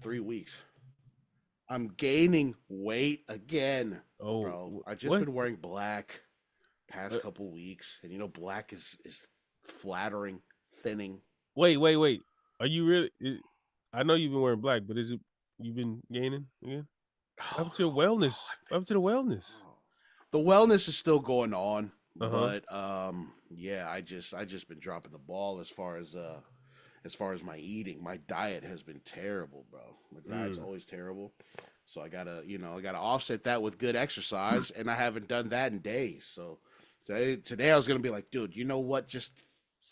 3 weeks. I'm gaining weight again, Oh, bro. I just what? been wearing black past Uh, couple weeks, and black is flattering, thinning. wait. Are you really? I know you've been wearing black, but is it you've been gaining again? What happened to your Oh wellness? God. What happened to the wellness? Oh. The wellness is still going on, Uh huh. but yeah, I just been dropping the ball as far as my eating. My diet has been terrible, bro. My diet's Mm. always terrible. So I gotta offset that with good exercise, and I haven't done that in days. So today I was gonna be like, dude, you know what? Just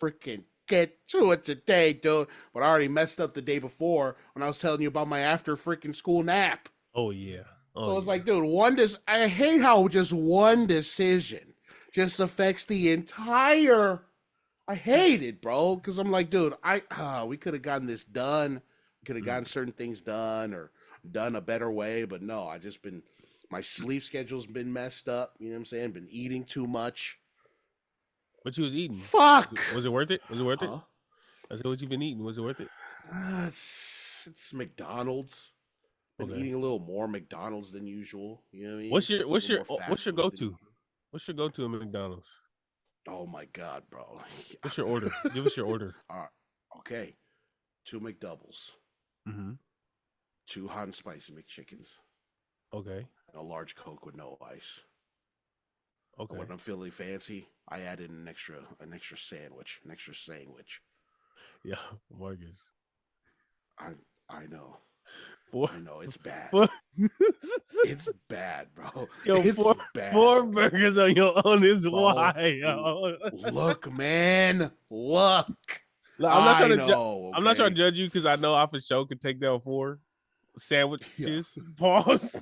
freaking get to it today, dude. But I already messed up the day before when I was telling you about my after freaking school nap. Oh yeah. Oh So it's yeah. like, dude, I hate how just one decision just affects the entire. I hate it, bro, because I'm like, dude, we could have gotten this done. We could have Mm. gotten certain things done or done a better way, but no, my sleep schedule's been messed up. You know what I'm saying? Been eating too much. What you was eating? Fuck. Was it worth it? Was it worth it? Huh? I said, what you been eating? Was it worth it? It's McDonald's. Been Okay. eating a little more McDonald's than usual. You know what I mean? What's your A little more fast what's your food go than to? What's your go to at McDonald's? Oh my god, bro. What's your order? Give us your order. All right. Okay. 2 McDoubles, Mm-hmm. 2 hot and spicy McChickens, Okay. and a large Coke with no ice. And Okay. when I'm feeling fancy, I add in an extra sandwich, Yeah, Marcus. I know. Four, I know it's bad. four, It's bad, bro. yo, It's four, bad. four burgers on your own is Bro, why. Yo. Look, man. Look. Look, I'm not trying to. know. I'm not trying to Okay. judge you because I know I for sure could take down 4 sandwiches. Pause.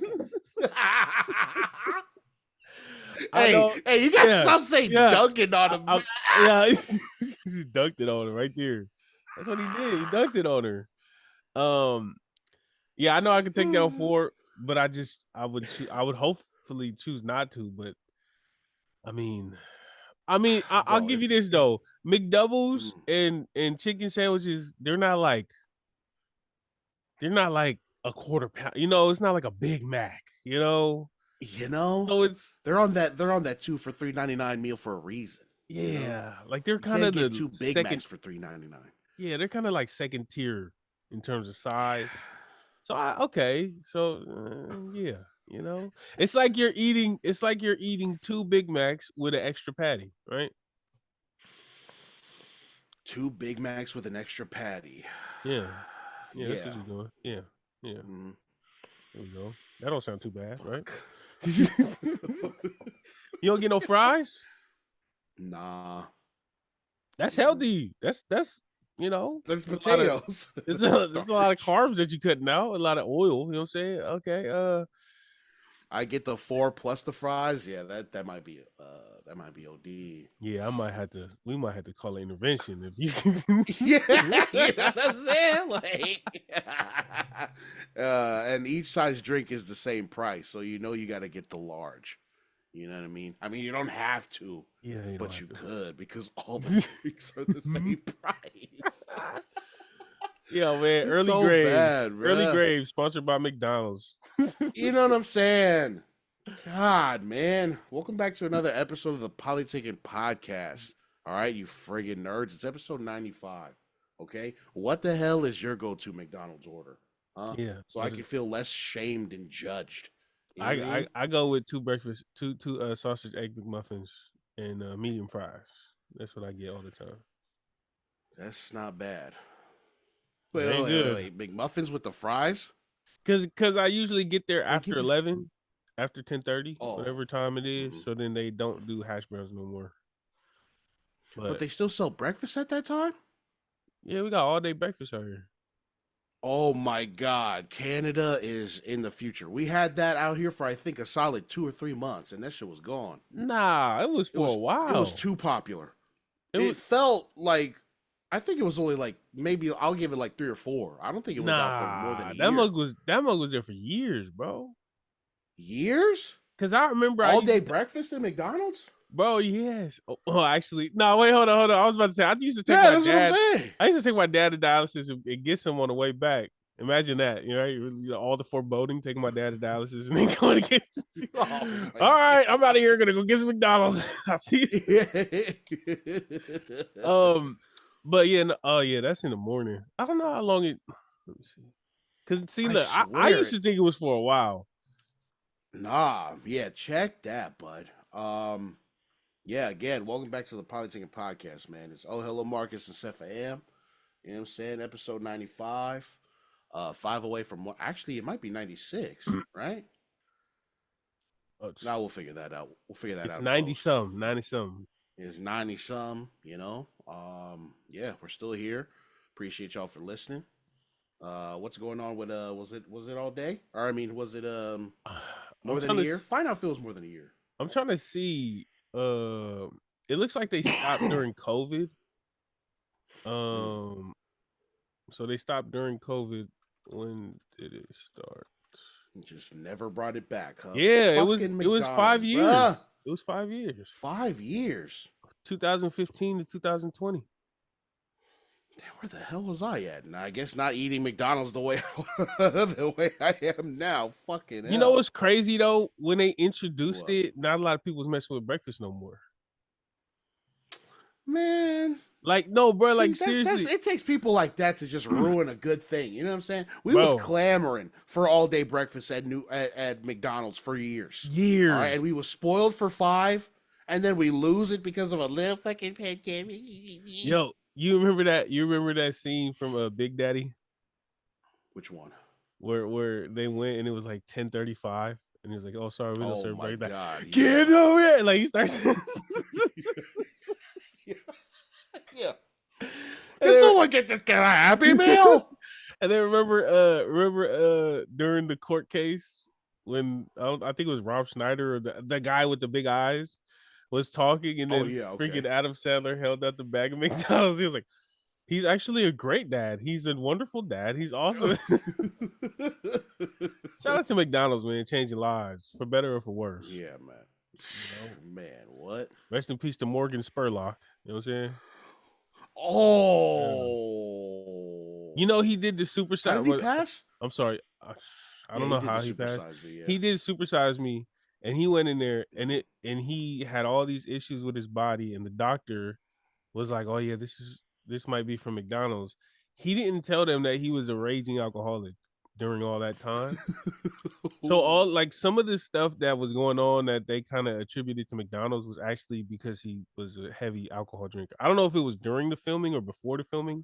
I Hey, know. hey, you gotta Yeah, stop saying yeah. dunking on him. Yeah, he dunked it on her right there. That's what he did. He dunked it on her. Yeah, I know I could take down 4, but I would hopefully choose not to. But I mean, I'll Bro, give you this though. McDoubles mm, and chicken sandwiches, they're not like a quarter pound. It's not like a Big Mac. So it's they're on that 2 for $3.99 meal for a reason. yeah, like they're You kind can't of get the 2 Big second. Macs for $3.99. Yeah, they're kind of like second tier in terms of size. So okay, so yeah, it's like you're eating 2 Big Macs with an extra patty, right? 2 Big Macs with an extra patty. Yeah, that's what Yeah. you're doing. Yeah. Mm, There we go. That don't sound too bad, right? fuck. You don't get no fries? Nah. That's healthy. That's There's there's potatoes. there's a lot of carbs that you're cutting out, a lot of oil. You know what I'm saying? Okay. I get the 4 plus the fries. Yeah, that might be OD. Yeah, we might have to call an intervention if you Yeah, you know what I'm saying? Like, and each size drink is the same price, so you got to get the large. You know what I mean? I mean, you don't have to, Yeah, you don't but have you to. could because all the drinks are the same price. Yeah, man. It's Early so Graves. bad, Early bruh. Graves, sponsored by McDonald's. You know what I'm saying? God, man. Welcome back to another episode of the Polytickin Podcast. All right, you friggin' nerds. It's episode 95. Okay? What the hell is your go-to McDonald's order? Huh? Yeah. So I can feel less shamed and judged. You know what I mean? I go with 2 breakfast, two sausage egg McMuffins and medium fries. That's what I get all the time. That's not bad. It ain't good. Wait. McMuffins with the fries? Cause I usually get there They after give you- 11, after 10:30, Oh. whatever time it is. Mhm. So then they don't do hash browns no more. But they still sell breakfast at that time? Yeah, we got all day breakfast out here. Oh my God, Canada is in the future. We had that out here for I think a solid 2 or 3 months, and that shit was gone. Nah, it was for a while. It was too popular. It It was- felt like I think it was only like maybe I'll give it like 3 or 4. I don't think it was out for more than a that year. mug was there for years, bro. Years? Cause I remember All day breakfast at McDonald's? bro. Yes. Oh, actually, no. Wait, hold on. I was about to say I used to take Yeah, my that's dad. what I'm saying. I used to take my dad to dialysis and get some on the way back. Imagine that, all the foreboding, taking my dad to dialysis and then going to get. Oh All right, I'm out of here. Gonna go get some McDonald's. I'll see you. But yeah, that's in the morning. I don't know how long it. Let me see. Because see, look, I used to think it was for a while. Nah, yeah, check that, bud. Yeah, again, welcome back to the Polytickin Podcast, man. It's hello, Marcus and Seth AM. You know what I'm saying? Episode 95. 5 away from what? Actually, it might be 96, right? Now we'll figure that out. It's 90 something, 90 something. It's 90 some, yeah, we're still here. Appreciate y'all for listening. What's going on with was it all day? Or I mean, was it more than a year? Find out if it was more than a year. I'm trying to see. It looks like they stopped during COVID. So they stopped during COVID. When did it start? Just never brought it back, huh? Yeah, it was 5 years. Bruh. It was 5 years. 5 years. 2015 to 2020. Damn, where the hell was I at? And I guess not eating McDonald's the way I am now. Fucking hell. You know what's crazy though? When they introduced it, not a lot of people was messing with breakfast no more. Man. Like, no, bro, like seriously. It takes people like that to just ruin a good thing. You know what I'm saying? We was clamoring for all day breakfast at McDonald's for years. All right, and we was spoiled for 5, and then we lose it because of a little fucking pandemic. Yo, you remember that? You remember that scene from Big Daddy? Which one? Where they went and it was like 10:35, and he was like, "Oh, sorry, we don't serve breakfast." God, get over it! Like he starts. Yeah. Can someone get this guy a Happy Meal? And then remember during the court case when I think it was Rob Schneider or the guy with the big eyes was talking, and then freaking Adam Sandler held out the bag of McDonald's. He was like, "He's actually a great dad. He's a wonderful dad. He's awesome." Shout out to McDonald's, man, changing lives for better or for worse. Yeah, man. Man, what? Rest in peace to Morgan Spurlock. You know what I'm saying? Oh, he did the Super Size. How did he pass? I'm sorry, I don't know how he passed. He did Super Size Me, and he went in there, and he had all these issues with his body, and the doctor was like, "Oh yeah, this might be from McDonald's." He didn't tell them that he was a raging alcoholic during all that time. So some of the stuff that was going on that they kind of attributed to McDonald's was actually because he was a heavy alcohol drinker. I don't know if it was during the filming or before the filming,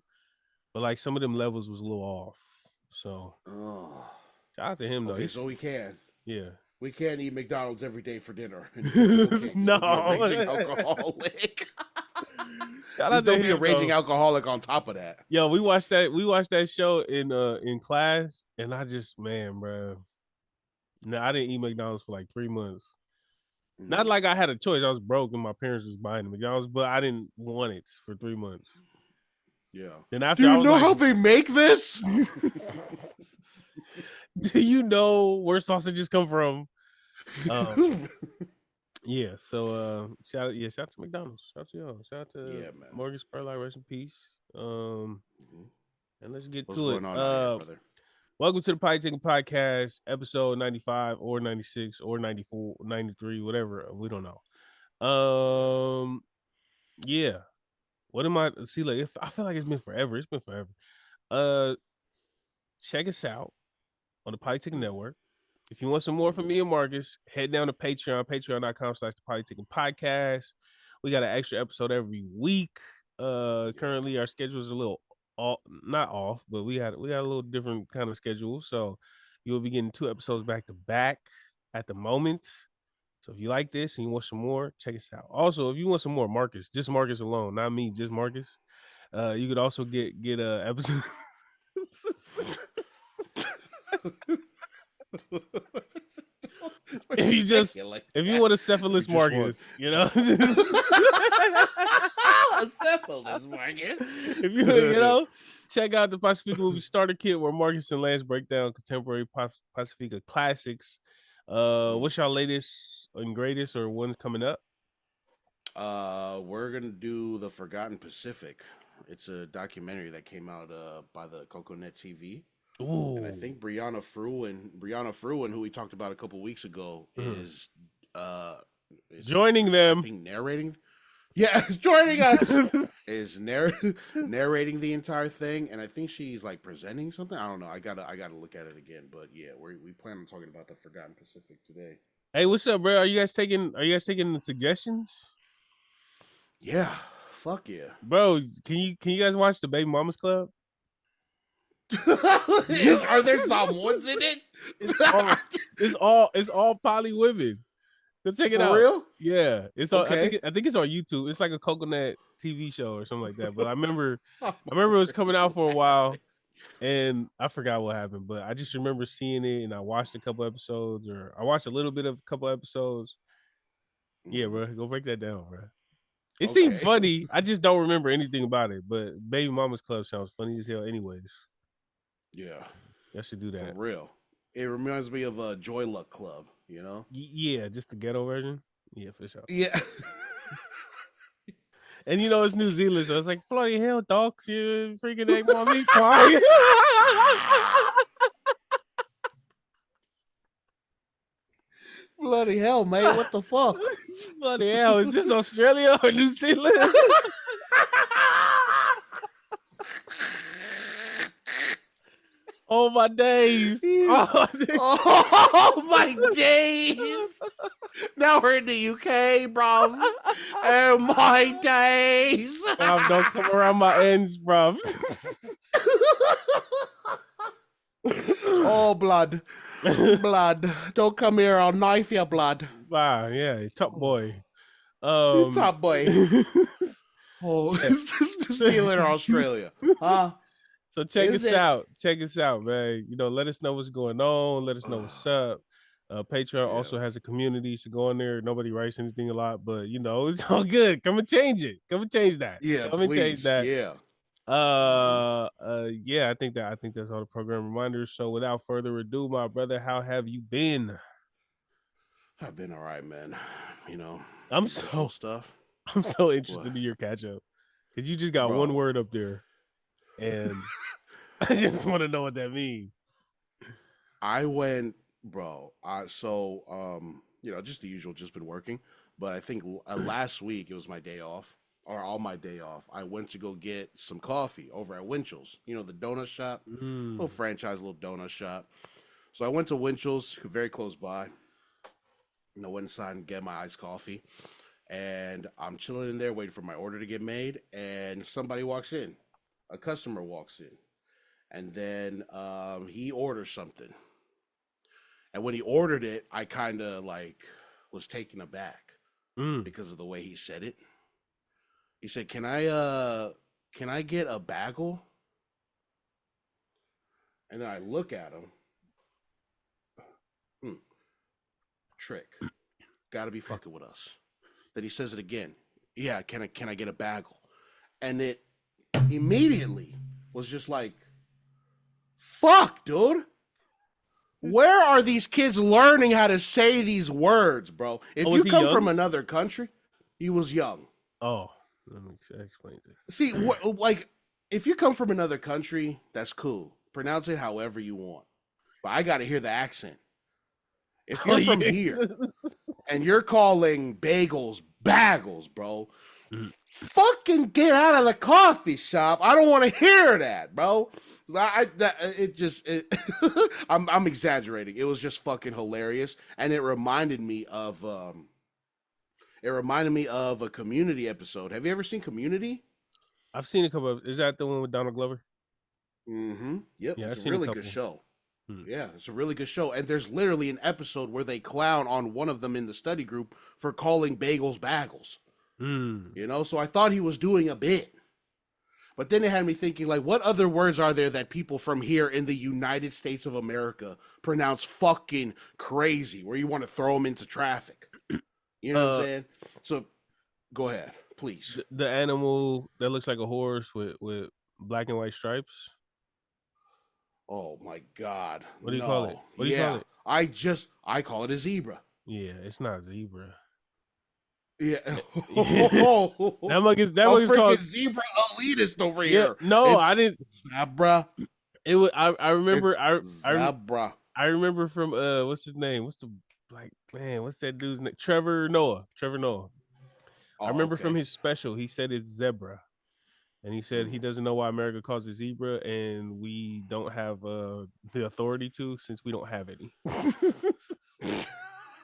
but like some of them levels was a little off. So shout out to him though. Okay, so we can eat McDonald's every day for dinner. No, raging alcoholic. Shout out to him, be a raging alcoholic on top of that. Yo, we watched that show in class, and I just, man, bro. No, I didn't eat McDonald's for like 3 months. Not like I had a choice. I was broke and my parents was buying the McDonald's, but I didn't want it for 3 months. Yeah. Then after, do you know how they make this? Do you know where sausages come from? Yeah. So shout out to McDonald's. Shout out to y'all. Shout out to Morgan Spurlock. Rest in peace. And let's get to it. Brother? Welcome to the Polytickin Podcast, episode 95 or 96 or 94, 93, whatever. We don't know. Yeah. What am I? See, like, I feel like it's been forever. It's been forever. Check us out on the Polytickin Network. If you want some more from me and Marcus, head down to Patreon, patreon.com/the Podcast. We got an extra episode every week. Currently, our schedule is a little not off, but we had a little different kind of schedule. So you'll be getting 2 episodes back to back at the moment. So if you like this and you want some more, check us out. Also, if you want some more Marcus, just Marcus alone, not me, just Marcus. You could also get a episode. if you want a cephalus Marcus, a cephalus Marcus. If you check out the Pacifica Movie Starter Kit where Marcus and Lance break down contemporary Pacifica classics. What's your latest and greatest or ones coming up? We're gonna do The Forgotten Pacific. It's a documentary that came out by the Coconut TV. Ooh. And I think Brianna Fruin, who we talked about a couple weeks ago, is joining I them. think narrating. Yeah, is joining us. Is narrating the entire thing, and I think she's like presenting something. I don't know. I gotta look at it again. But yeah, we plan on talking about the Forgotten Pacific today. Hey, what's up, bro? Are you guys taking the suggestions? Yeah, fuck yeah, Bro. Can you guys watch the Baby Mamas Club? Are there Samoans in it? It's all poly women. Go check it For out. real? Yeah, it's on. Okay. I think it's on YouTube. It's like a coconut TV show or something like that. But I remember it was coming out for a while, and I forgot what happened. But I just remember seeing it, and I watched a couple episodes, or I watched a little bit of a couple episodes. Yeah, bro, go break that down, bro. It seemed funny. I just don't remember anything about it. But Baby Mama's Club sounds funny as hell, anyways. Yeah, I should do that for real. It reminds me of a Joy Luck Club. You know? Yeah, just the ghetto version. Yeah, for sure. Yeah. And it's New Zealand, so it's like, bloody hell, dogs, you freaking egg mommy quiet. Bloody hell, mate. What the fuck? Bloody hell, is this Australia or New Zealand? Oh my days. Oh my days. Now we're in the UK, bro. Oh my days. Bruv, don't come around my ends, bruv. Oh, blood. Blood. Don't come here, I'll knife your blood. Wow, yeah, top boy. Top boy. Oh, is this New Zealand or Australia? Huh? So check us out. Check us out, man. Let us know what's going on. Let us know what's up. Patreon also has a community, so go in there. Nobody writes anything a lot, but it's all good. Come and change it. Come and change that. Yeah, come please. And change that. Yeah. Yeah, I think that's all the program reminders. So without further ado, my brother, how have you been? I've been all right, man. I'm so interested in your catch up because you just got one word up there, and I just want to know what that means. I went, bro. Just the usual. Just been working, but I think last week it was my day off. Or all my day off, I went to go get some coffee over at Winchell's. The donut shop, little franchise, little donut shop. So I went to Winchell's, very close by. Went inside and get my iced coffee, and I'm chilling in there waiting for my order to get made. And somebody walks in, a customer walks in, and then he orders something. And when he ordered it, I kind of was taken aback because of the way he said it. He said, can I get a bagel? And then I look at him. Trick. Gotta be fucking with us. Then he says it again. Yeah, can I get a bagel? And it immediately was just like, fuck, dude. Where are these kids learning how to say these words, bro? If you come from another country, he was young. Oh. Let me explain it. See, if you come from another country, that's cool. Pronounce it however you want. But I got to hear the accent. If you're from here and you're calling bagels, bro, fucking get out of the coffee shop. I don't want to hear that, bro. I'm exaggerating. It was just fucking hilarious. And it reminded me of a Community episode. Have you ever seen Community? I've seen a couple of. Is that the one with Donald Glover? Mm-hmm. Yep. Yeah, it's a really good show. Yeah, it's a really good show. And there's literally an episode where they clown on one of them in the study group for calling bagels bagels. So I thought he was doing a bit. But then it had me thinking, what other words are there that people from here in the United States of America pronounce fucking crazy, where you want to throw them into traffic? You know what I'm saying? So, go ahead, please. The animal that looks like a horse with black and white stripes. Oh my God! What do you call it? What do you call it? I call it a zebra. Yeah, it's not a zebra. Yeah, that mug is called zebra elitist over here. No, I didn't. Zebra. It was. I remember. It's zebra. I remember from what's his name? What's the like man? What's that dude's name? Trevor Noah. I Oh, remember from okay. his special, he said it's zebra, and he said he doesn't know why America calls it zebra, and we don't have the authority to, since we don't have any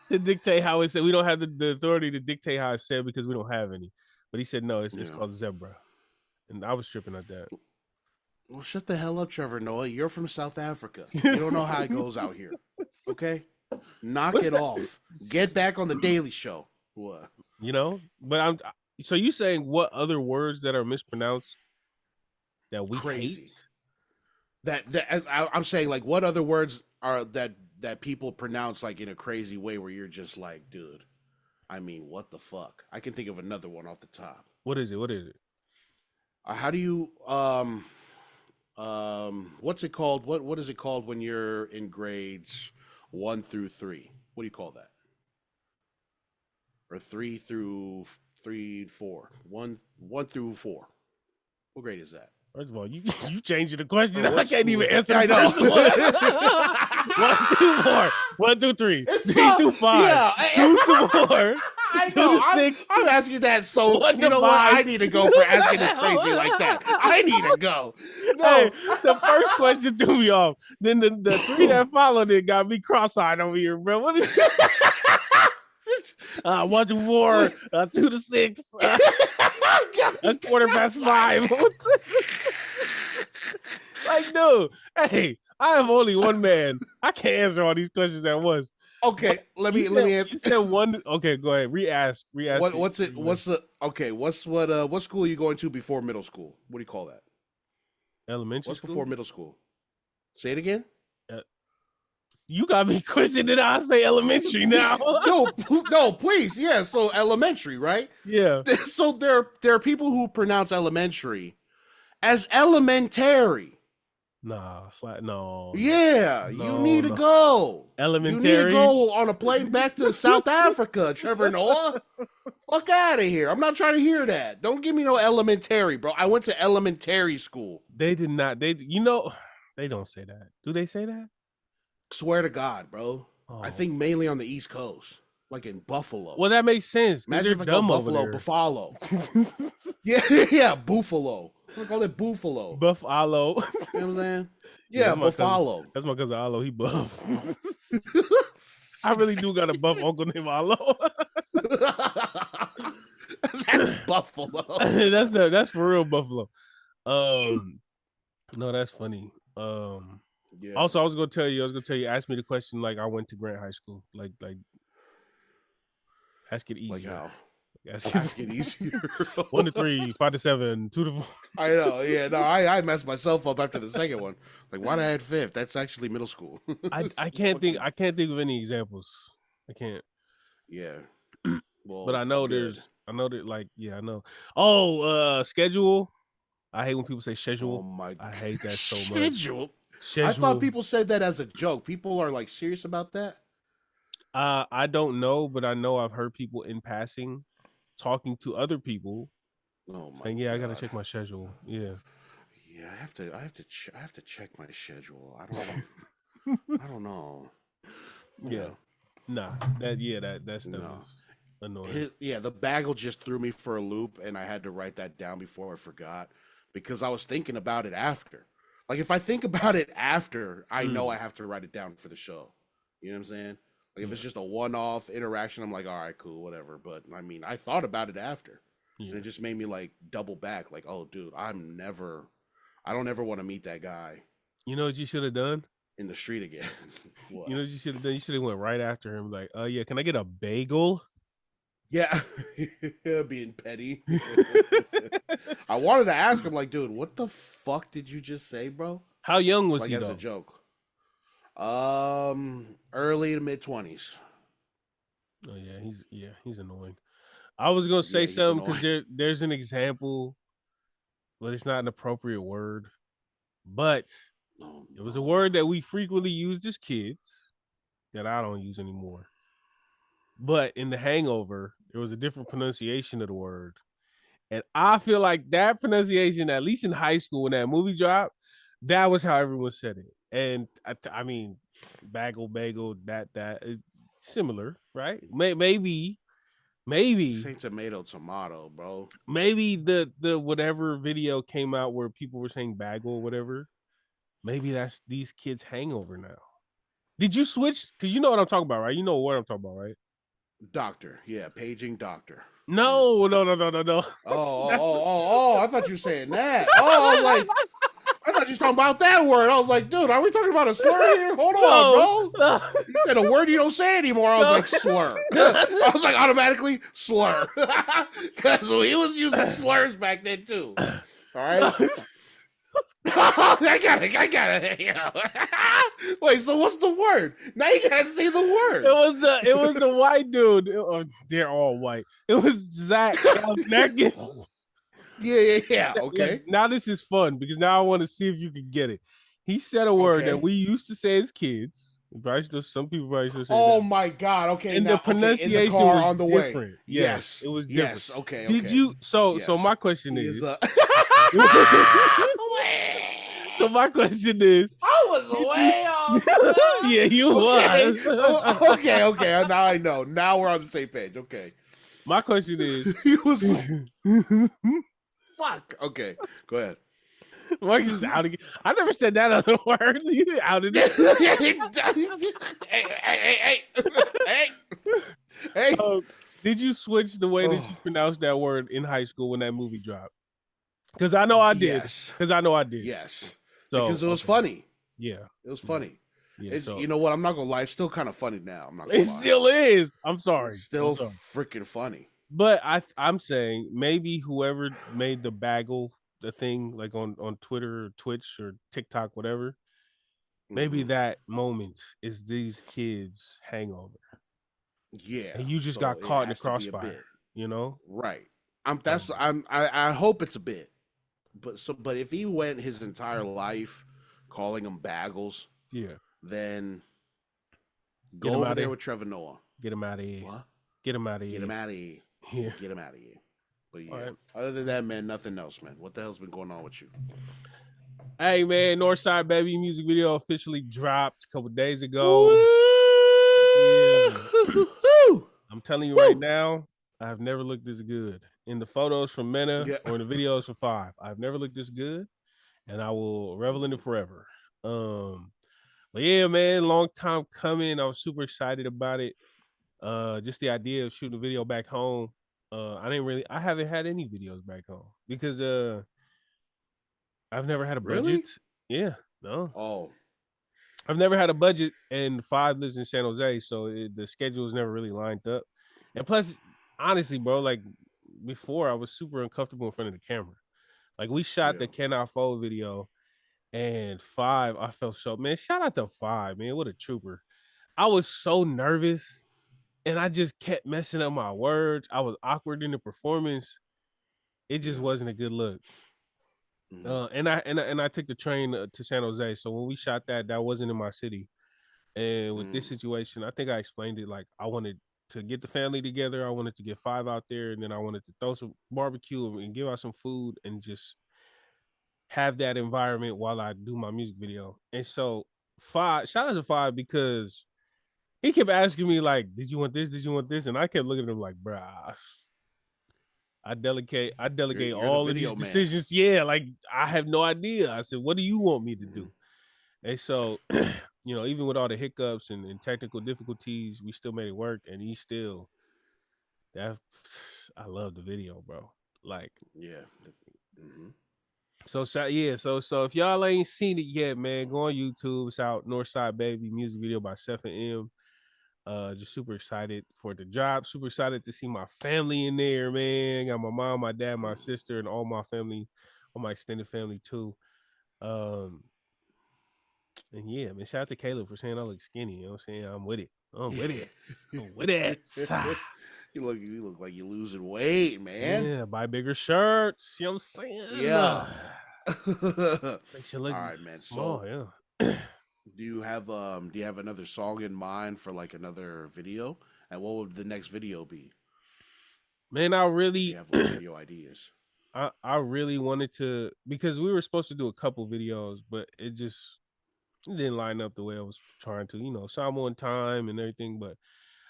to dictate how it's said. We don't have the authority to dictate how it's said because we don't have any. But he said no, it's called zebra, and I was tripping at that. Well, shut the hell up, Trevor Noah. You're from South Africa. You don't know how it goes out here. Okay? Knock it off. Get back on the Daily Show. What? You know? But so you saying what other words that are mispronounced that we hate? I'm saying, like, what other words are that people pronounce like in a crazy way where you're just like, dude, I mean, what the fuck? I can think of another one off the top. What is it? How do you what's it called? What is it called when you're in grades 1 through 3? What do you call that? Or 3 through 4. 1 through 4. What grade is that? First of all, you changing the question. Oh, I can't even answer I the know. first one. 1 through 4. 1 through 3. 3 through 5. Yeah. 2 to 4. I 2 know. to 6. I'm asking that, so 1 you to know what? 5. I need to go for asking it crazy like that. I need to go. No. Hey, the first question threw me off. Then the 3 that followed it got me cross-eyed over here, bro. What is 1 to 4, 2 to 6, a quarter past 5. Like, dude, hey, I am only one man. I can't answer all these questions at once. Okay, let me answer. You said 1. Okay, go ahead. Re-ask. What school are you going to before middle school? What do you call that? Elementary school? Before middle school? Say it again. You got me questioning. I say elementary now. no, please. Yeah, so elementary, right? Yeah. So there are people who pronounce elementary as elementary. Nah, no. Yeah, no, you need to go. Elementary. You need to go on a plane back to South Africa, Trevor Noah. Fuck out of here. I'm not trying to hear that. Don't give me no elementary, bro. I went to elementary school. They did not. They don't say that. Do they say that? Swear to God, bro. Oh. I think mainly on the East Coast, like in Buffalo. Well, that makes sense. Imagine if I go Buffalo, Buffalo. yeah, Buffalo. We call it Buffalo. Buffalo. You know what I'm saying? Yeah, Buffalo. That's my cousin Alo. He buff. I really do got a buff uncle named Alo. That's Buffalo. That's for real Buffalo. No, that's funny. Yeah. Also, I was gonna tell you, ask me the question like I went to Grant High School. Like ask it easier. Like how? Ask it easier. 1 to 3, 5 to 7, 2 to 4. I know, yeah. No, I messed myself up after the second one. Like, why did I add 5th? That's actually middle school. I can't think of any examples. I can't. Yeah. Well, but I know I know. Oh, schedule. I hate when people say schedule. Oh my I hate that so much. Schedule. I thought people said that as a joke. People are like serious about that. I don't know, but I know I've heard people in passing talking to other people saying, "Yeah, God. I gotta check my schedule." Yeah, I have to check my schedule. I don't know. Yeah, nah, that stuff is annoying. The bagel just threw me for a loop, and I had to write that down before I forgot because I was thinking about it after. Like if I think about it after, I know I have to write it down for the show. You know what I'm saying? Like if it's just a one-off interaction, I'm like, all right, cool, whatever. But I mean, I thought about it after, and it just made me like double back. Like, oh, dude, I don't ever want to meet that guy. You know what you should have done? In the street again. What? You know what you should have done? You should have went right after him. Like, yeah, can I get a bagel? Yeah, being petty. I wanted to ask him, like, dude, what the fuck did you just say, bro? How young was he? As a joke. Early to mid 20s. Oh he's annoying. I was gonna say something because there's an example, but it's not an appropriate word. But it was a word that we frequently used as kids that I don't use anymore. But in The Hangover, there was a different pronunciation of the word. And I feel like that pronunciation, at least in high school when that movie dropped, That was how everyone said it. And I mean, bagel, that is similar, right? Maybe This ain't tomato, bro. the whatever video came out where people were saying bagel or whatever. Maybe that's these kids' hangover now. Did you switch? Because you know what I'm talking about, right? You know what I'm talking about, right? Doctor, yeah, paging doctor. No. I thought you were saying that. Oh, I was like, I thought you were talking about that word. I was like, dude, are we talking about a slur here? Hold on, bro. No. You said a word you don't say anymore. I was like, slur. I was like, automatically, slur. Because he was using slurs back then, too. All right? I got it. Yeah. Wait, so what's the word? Now you gotta say the word. It was the white dude. They're all white. It was Zach Galifianakis. Yeah. Okay. Now this is fun because now I want to see if you can get it. He said a word that we used to say as kids. Some people probably still say Oh that. my god! Okay, and now, the pronunciation in the car was on the different. way. Yes, it was different. Yes. Okay. Did you? So my question is. So my question is. I was way off. Yeah, you was. Okay. Now I know. Now we're on the same page. Okay. My question is. He was. Fuck. Okay. Go ahead. Marcus is out again. I never said that other word. You outed it. Hey. Did you switch the way that you pronounced that word in high school when that movie dropped? Because I know I did. Because I know I did. Yes. So, because it was funny. Yeah. It was funny. Yeah, you know what? I'm not gonna lie. It's still kind of funny now. I'm not. It still is. I'm sorry. It's still freaking funny. But I'm saying maybe whoever made the bagel, the thing like on Twitter or Twitch or TikTok, whatever, maybe that moment is these kids' hangover. Yeah. And you just got caught in the crossfire. You know? Right. I hope it's a bit. But if he went his entire life calling them bagels, then go over there with Trevor Noah. Get him out of here. What? Get him out of here. Get him out of here. Yeah. Get him out of here. But yeah, other than that, man, nothing else, man. What the hell's been going on with you? Hey, man, Northside Baby music video officially dropped a couple days ago. Yeah. I'm telling you right now, I've never looked this good. In the photos from Mena or in the videos from 5, I've never looked this good, and I will revel in it forever. But yeah, man, long time coming. I was super excited about it. Just the idea of shooting a video back home. I haven't had any videos back home because I've never had a budget. Really? Yeah, no. Oh. I've never had a budget, and 5 lives in San Jose, so the schedule was never really lined up. And plus, honestly, bro, like before, I was super uncomfortable in front of the camera. Like we shot the Can I Fold video, and 5, I felt so, man, shout out to 5, man, what a trooper. I was so nervous, and I just kept messing up my words. I was awkward in the performance. It just wasn't a good look. And I took the train to San Jose. So when we shot that wasn't in my city. And with this situation, I think I explained it like I wanted to get the family together. I wanted to get 5 out there, and then I wanted to throw some barbecue and give out some food and just have that environment while I do my music video. And so 5, shout out to 5 because he kept asking me like, "Did you want this? Did you want this?" And I kept looking at him like, "Bruh, I delegate you're all of these decisions. Yeah, like I have no idea." I said, "What do you want me to do?" And so, you know, even with all the hiccups and technical difficulties, we still made it work. And I love the video, bro. Like, So if y'all ain't seen it yet, man, go on YouTube. It's out. Northside Baby music video by Seth and M. Just super excited for it to drop. Super excited to see my family in there, man. Got my mom, my dad, my sister, and all my family, all my extended family too. And yeah, man, shout out to Caleb for saying I look skinny. You know what I'm saying? I'm with it. I'm with it. You look like you're losing weight, man. Yeah, buy bigger shirts. You know what I'm saying? Yeah. Makes you look all right, man. Small, so do you have another song in mind for like another video? And what would the next video be? Man, I really have like video ideas. I really wanted to, because we were supposed to do a couple videos, but it didn't line up the way I was trying to, Samoan time and everything. But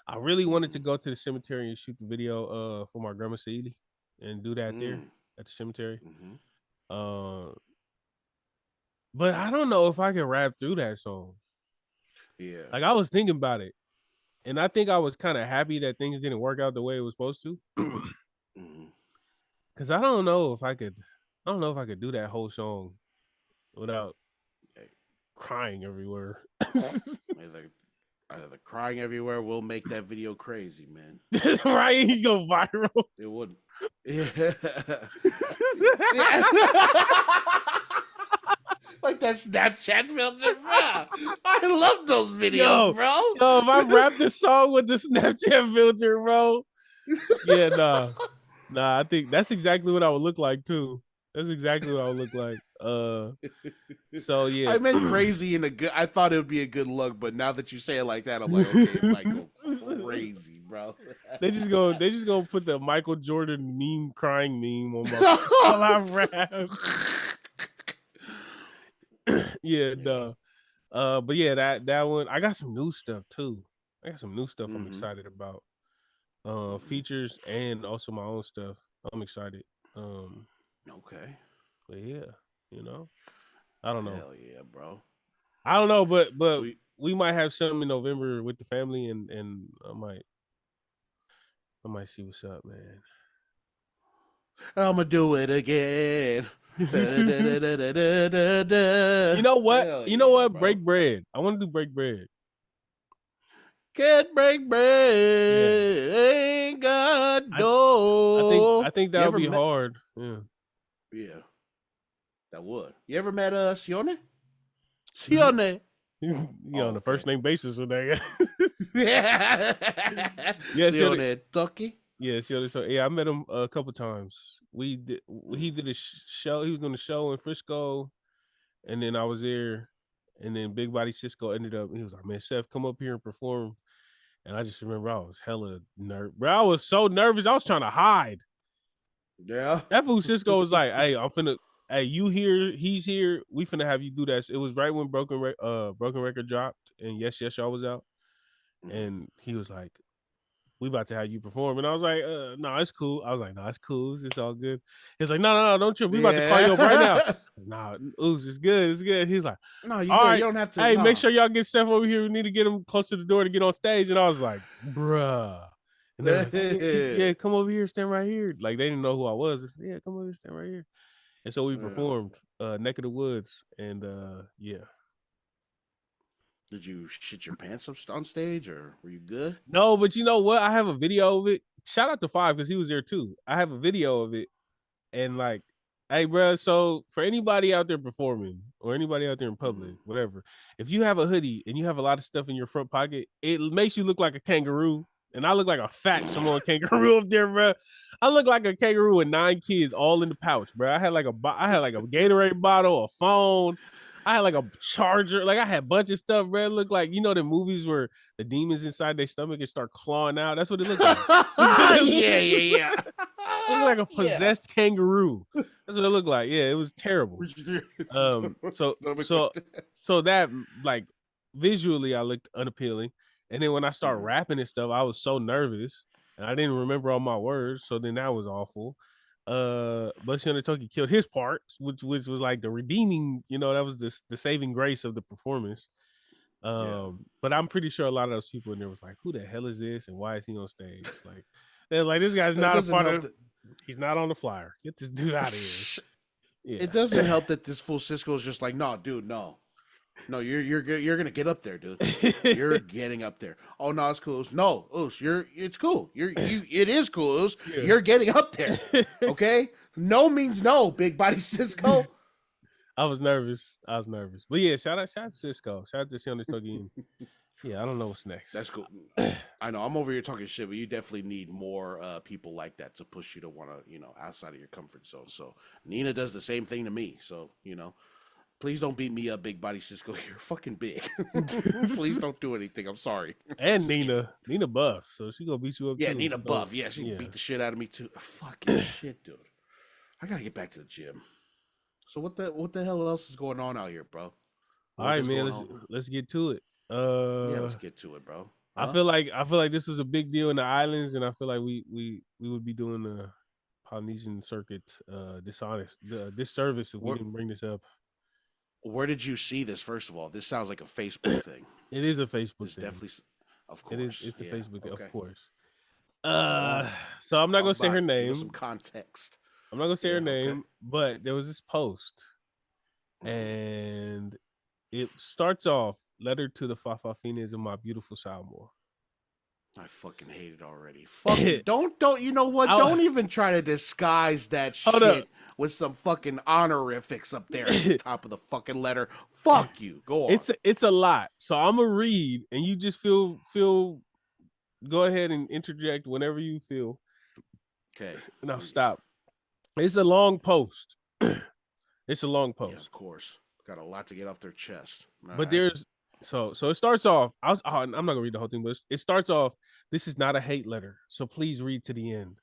I really wanted to go to the cemetery and shoot the video for my grandma Saidi and do that there at the cemetery. But I don't know if I can rap through that song. Yeah. Like, I was thinking about it, and I think I was kind of happy that things didn't work out the way it was supposed to. Cause I don't know if I could do that whole song without crying everywhere. The crying everywhere will make that video crazy, man. Right? You go viral. It wouldn't. Yeah. Like that Snapchat filter, bro. I love those videos, bro. Yo, if I rap the song with the Snapchat filter, bro. Yeah, nah. I think that's exactly what I would look like too. That's exactly what I would look like. So yeah. I meant crazy in a good. I thought it would be a good look, but now that you say it like that, I'm like, okay, it might go crazy, bro. They just gonna put the Michael Jordan meme crying meme on my while I rap. Yeah, no. But yeah, that one. I got some new stuff too. I'm excited about. Features and also my own stuff. I'm excited. Okay. But yeah, I don't know. Hell yeah, bro. I don't know, but we might have something in November with the family, and I might see what's up, man. I'ma do it again. You know what? Bro. Break bread. I want to do break bread. Can't break bread. Yeah. Ain't got no. I think that would be hard. Yeah. Yeah. That would. You ever met Sione? Sione. On the first name basis with that. Yeah. Sione Tucky. Yeah, so yeah, I met him a couple times. He did a show. He was doing a show in Frisco, and then I was there, and then Big Body Cisco ended up. He was like, "Man, Seth, come up here and perform." And I just remember I was hella nervous. Bro, I was so nervous. I was trying to hide. Yeah. That fool Cisco was like, "Hey, hey, you here? He's here. We finna have you do that." It was right when Broken Record dropped, and Yes Y'all was out, and he was like, "We about to have you perform," and I was like, "No, it's cool." I was like, "No, it's cool. It's all good." He's like, "No, don't trip. We about to call you up right now." Nah, ooze, it's good. It's good. He's like, "No, you don't have to." Hey, make sure y'all get Seth over here. We need to get him close to the door to get on stage. And I was like, "Bruh." And they're like, "Yeah, come over here, stand right here." Like, they didn't know who I was. Yeah, come over here, stand right here. And so we performed Neck of the Woods, and yeah. Did you shit your pants up on stage, or were you good? No, but you know what? I have a video of it. Shout out to Five, because he was there too. I have a video of it, and like, hey, bro. So for anybody out there performing, or anybody out there in public, whatever, if you have a hoodie and you have a lot of stuff in your front pocket, it makes you look like a kangaroo. And I look like a fat Samoan kangaroo up there, bro. I look like a kangaroo with 9 kids all in the pouch, bro. I had like a Gatorade bottle, a phone. I had like a charger. Like, I had a bunch of stuff, bro. It looked like, the movies where the demons inside their stomach and start clawing out. That's what it looked like. Yeah. It looked like a possessed kangaroo. That's what it looked like. Yeah, it was terrible. So that, like, visually I looked unappealing. And then when I started rapping and stuff, I was so nervous and I didn't remember all my words. So then that was awful. But Toki killed his part, which was like the redeeming, that was the saving grace of the performance. But I'm pretty sure a lot of those people in there was like, "Who the hell is this? And why is he on stage?" Like, they're like, "This guy's not a part of he's not on the flyer. Get this dude out of here." Yeah. It doesn't help that this fool Cisco is just like, "No, dude, no, you're gonna get up there, dude. You're getting up there. Oh no, it's cool. No, it's cool. It is cool. Yeah. You're getting up there. Okay, no means no. Big Body Cisco." I was nervous, but yeah, shout out to Cisco. Shout out to Sione Togi. Yeah, I don't know what's next. That's cool. I know I'm over here talking shit, but you definitely need more people like that to push you to want to, outside of your comfort zone. So Nina does the same thing to me. So please don't beat me up, Big Body Cisco. You're fucking big. Please don't do anything. I'm sorry. And Nina buff, so she gonna beat you up. Yeah, too. Nina buff. Yeah, she beat the shit out of me too. Fucking shit, dude. I gotta get back to the gym. So what the hell else is going on out here, bro? All What right, is man. going Let's on? let's get to it. Yeah, let's get to it, bro. I Huh? feel like this was a big deal in the islands, and I feel like we would be doing the Polynesian circuit disservice if we Where didn't bring this up. where did you see this? First of all, this sounds like a Facebook thing. It is a Facebook This thing. definitely, of course. It's a Yeah. Facebook thing, of Okay. course. Go on. So I'm not Talk gonna say about her it. Give us some name. context. I'm not gonna say her Yeah. Okay. name, but there was this post, Mm-hmm. and it starts off letter to the Fafafines of my beautiful Samoa. I fucking hate it already. Fucking don't you know what? Don't even try to disguise that Hold up. shit with some fucking honorifics up there at the top of the fucking letter. Fuck you. Go on. It's a lot. So I'm gonna read, and you just feel. Go ahead and interject whenever you feel. Okay. Now Please. stop. It's a long post. It's a long post. Yeah, of course. Got a lot to get off their chest. All But right. there's so it starts off. I'm not gonna read the whole thing, but it starts off. This is not a hate letter, so please read to the end.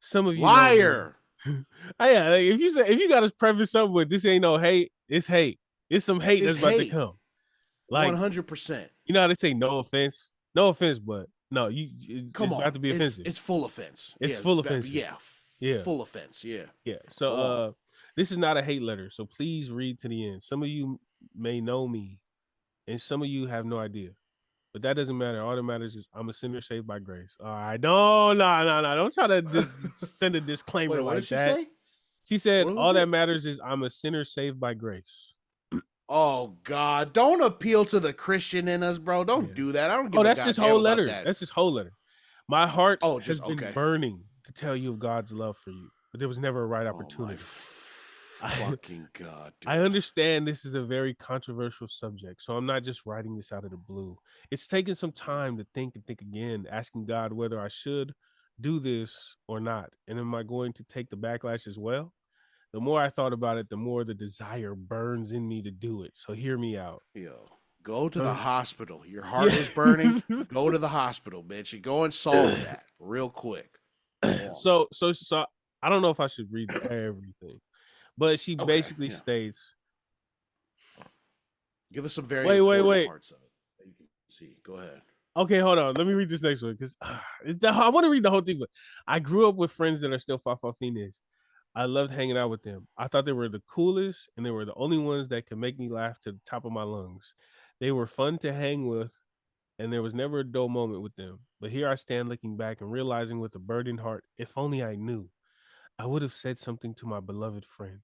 Some of you Liar. Yeah, like if you got to preface something with this ain't no hate, it's hate. It's some hate It's that's about to hate. come. Like 100%. you know how they say no offense, but no, Come it's on. about to be offensive. It's full offense. It's yeah, full offensive. Yeah. Full offense. Yeah. Yeah. So this is not a hate letter. So please read to the end. Some of you may know me, and some of you have no idea. But that doesn't matter. All that matters is I'm a sinner saved by grace. All right. No. Don't try to send a disclaimer Wait, what like did she that. say? She said, What was all that it? matters is I'm a sinner saved by grace. Oh God! Don't appeal to the Christian in us, bro. Don't do that. I don't give a that's goddamn this whole about letter. that. That's this whole letter. My heart Oh, has just been okay. burning to tell you of God's love for you, but there was never a right Oh opportunity. my fucking God, dude. I understand this is a very controversial subject, so I'm not just writing this out of the blue. It's taken some time to think and think again, asking God whether I should do this or not. And am I going to take the backlash as well? The more I thought about it, the more the desire burns in me to do it. So hear me out. Yo, go to the hospital. Your heart is burning. Go to the hospital, bitch. You go and solve that real quick. So I don't know if I should read everything, but she basically states. Give us some very important parts of it that you can see. Go ahead. Okay, hold on. Let me read this next one because I want to read the whole thing. But I grew up with friends that are still Fafafines. I loved hanging out with them. I thought they were the coolest, and they were the only ones that could make me laugh to the top of my lungs. They were fun to hang with, and there was never a dull moment with them. But here I stand looking back and realizing with a burdened heart, if only I knew, I would have said something to my beloved friends.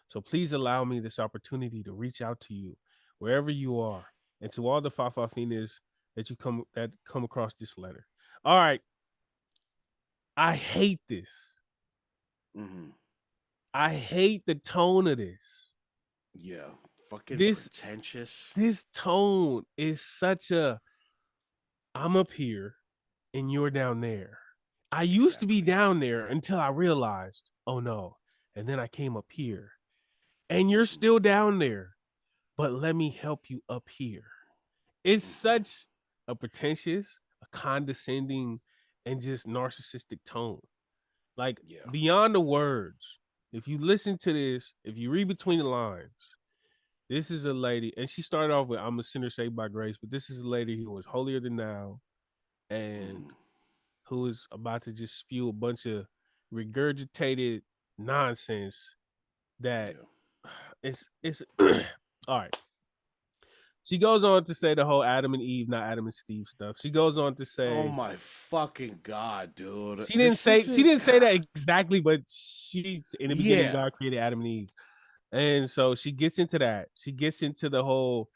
So please allow me this opportunity to reach out to you, wherever you are, and to all the Fafafines that come across this letter. All right. I hate this. Mm-hmm. I hate the tone of this. Yeah, fucking pretentious. This tone is such a I'm up here and you're down there. I used to be down there until I realized, oh no. And then I came up here. And you're still down there. But let me help you up here. It's such a pretentious, a condescending, and just narcissistic tone. Like beyond the words. If you listen to this, if you read between the lines, this is a lady, and she started off with I'm a sinner saved by grace, but this is a lady who was holier than thou and who is about to just spew a bunch of regurgitated nonsense that it's all right. She goes on to say the whole Adam and Eve, not Adam and Steve stuff. She goes on to say, "Oh my fucking God, dude!" She didn't say that exactly, but she's in the beginning. God created Adam and Eve, and so she gets into that. She gets into the whole,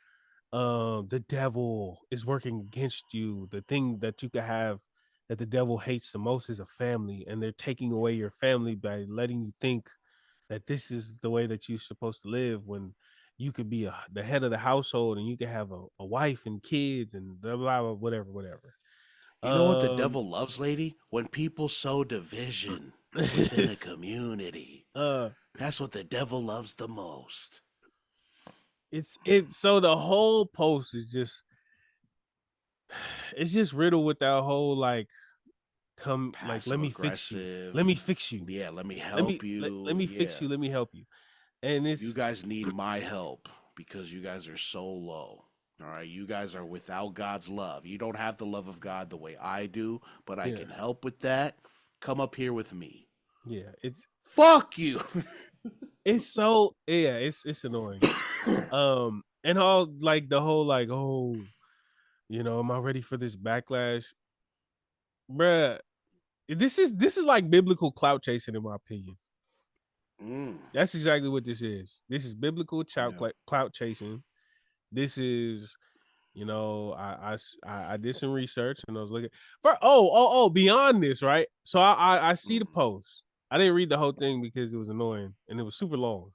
the devil is working against you. The thing that you could have that the devil hates the most is a family, and they're taking away your family by letting you think that this is the way that you're supposed to live when you could be the head of the household and you could have a wife and kids and blah, blah, blah, whatever. You know what the devil loves, lady? When people sow division within a community. That's what the devil loves the most. It's so the whole post is just riddled with that whole like come, like, let passive me fix you. aggressive. Let me fix you. Yeah, let me Let help me let you. me Yeah. fix you. Let me help you. And You it's guys need my help because you guys are so low. All right, you guys are without God's love. You don't have the love of God the way I do, but I yeah, can help with that. Come up here with me. yeah. Fuck you. It's so, yeah, it's annoying. And all, like, the whole, like, oh, am I ready for this backlash? Bruh, this is like biblical clout chasing, in my opinion. Mm, That's exactly what this is. This is biblical yeah. clout chasing. This is, I did some research and I was looking for, beyond this, right? So I see the Mm. post. I didn't read the whole thing because it was annoying and it was super long.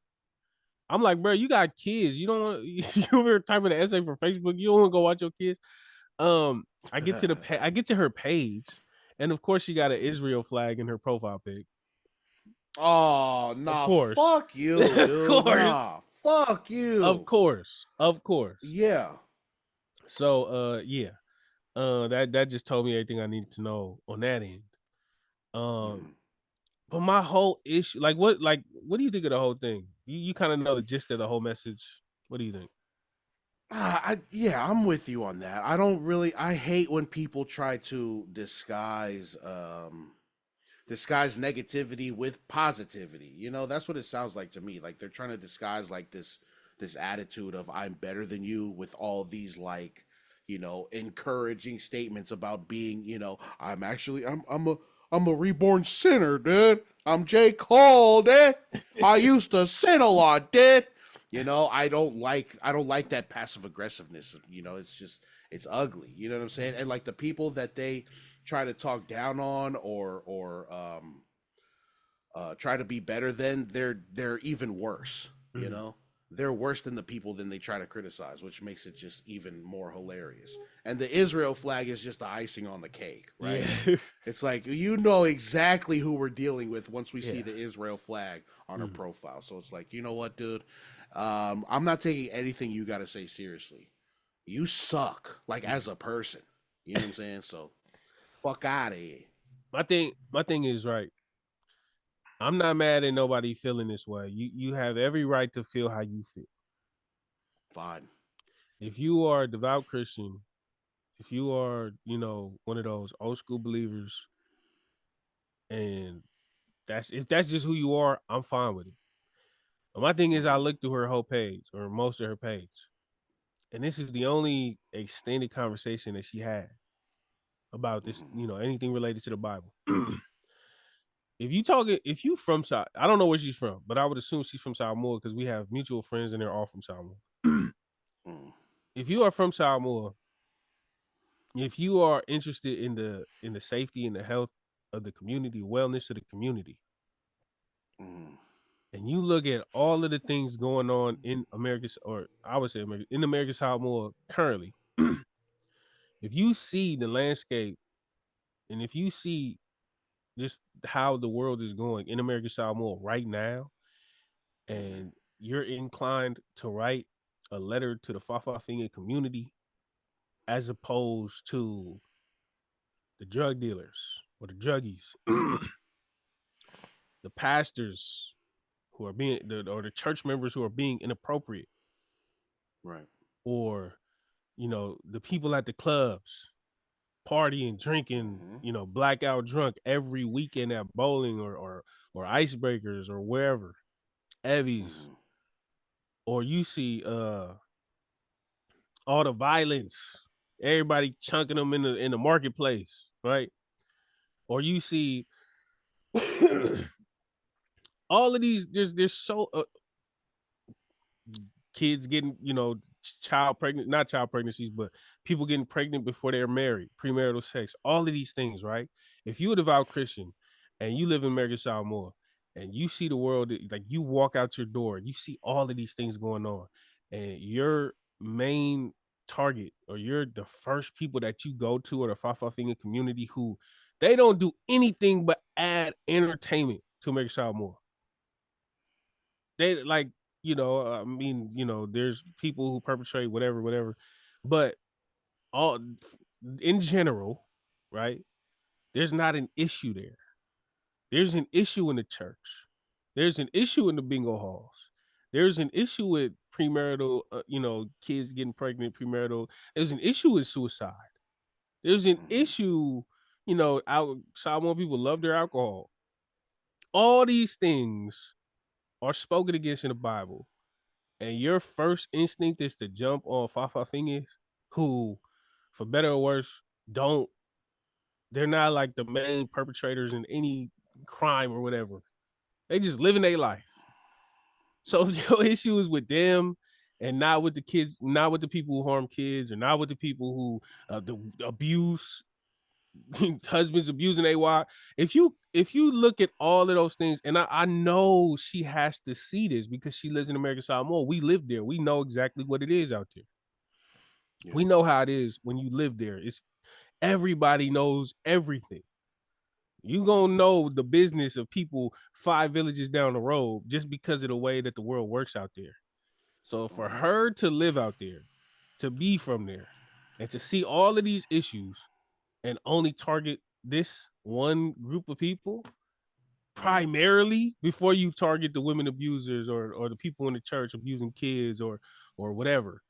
I'm like, bro, you got kids. You don't want you over typing an essay for Facebook. You don't want to go watch your kids. I get to I get to her page, and of course she got an Israel flag in her profile pic. Oh, Of nah, course, fuck you, of dude. course, Nah, fuck of you. course, of course. Yeah. So, yeah, that just told me everything I needed to know on that end. Um, Mm. but my whole issue, like, what do you think of the whole thing? You kind of know the gist of the whole message. What do you think? Yeah, I'm with you on that. I don't really. I hate when people try to disguise negativity with positivity. You know, that's what it sounds like to me. Like they're trying to disguise like this attitude of I'm better than you with all these like, encouraging statements about being, I'm a reborn sinner, dude. I'm J. Cole, dude. I used to sin a lot, dude. I don't like that passive aggressiveness. It's ugly. You know what I'm saying? And like the people that they try to talk down on or try to be better than, they're even worse. You Mhm. know, they're worse than the people than they try to criticize, which makes it just even more hilarious. And the Israel flag is just the icing on the cake, Yeah, right? It's like you know exactly who we're dealing with once we see yeah. the Israel flag on her Mhm. profile. So it's like, you know what, dude? I'm not taking anything you got to say seriously. You suck, like as a person. You know what I'm saying? So fuck out of here. My thing is, right. I'm not mad at nobody feeling this way. You have every right to feel how you feel. Fine. If you are a devout Christian, if you are, one of those old school believers, and if that's just who you are, I'm fine with it. But my thing is, I Mm-hmm. looked through her whole page or most of her page, and this is the only extended conversation that she had about this, Mm-hmm. anything related to the Bible. If you from South, I don't know where she's from, but I would assume she's from Samoa because we have mutual friends and they're all from Samoa. Mm-hmm. If you are from Samoa, if you are interested in the safety and the health of the community, wellness of the community, Mm-hmm. and you look at all of the things going on in America, or I would say America, in America Samoa currently, if you see the landscape and if you see just how the world is going in America Samoa right now, Mm-hmm. and you're inclined to write a letter to the Fafafinga community as opposed to the drug dealers or the druggies, the pastors who are or the church members who are being inappropriate, Right. or the people at the clubs partying, drinking, Mm-hmm. blackout drunk every weekend at bowling or icebreakers or wherever, Evie's, Mm-hmm. or you see all the violence, everybody chunking them in the marketplace, right? Or you see all of these. There's so kids getting, child pregnant, not child pregnancies, but people getting pregnant before they're married, premarital sex, all of these things, right? If you're a devout Christian and you live in American Samoa and you see the world, like you walk out your door, you see all of these things going on, and your main target or you're the first people that you go to or the Fafafinga community who they don't do anything but add entertainment to American Samoa. They like, I mean, there's people who perpetrate whatever, but all in general, right? There's not an issue there. There's an issue in the church. There's an issue in the bingo halls. There's an issue with premarital, kids getting pregnant, premarital. There's an issue with suicide. There's an issue, Samoan people love their alcohol. All these things are spoken against in the Bible. And your first instinct is to jump on Fafa Fingers, who, for better or worse, they're not like the main perpetrators in any crime or whatever. They just living their life. So if your issue is with them and not with the kids, not with the people who harm kids, or not with the people who the abuse, husbands abusing their wife. If you look at all of those things, and I know she has to see this because she lives in American Samoa. We live there. We know exactly what it is out there. Yeah. We know how it is when you live there. It's everybody knows everything. You gonna know the business of people 5 villages down the road just because of the way that the world works out there. So for her to live out there, to be from there, and to see all of these issues and only target this one group of people primarily before you target the women abusers or the people in the church abusing kids or whatever,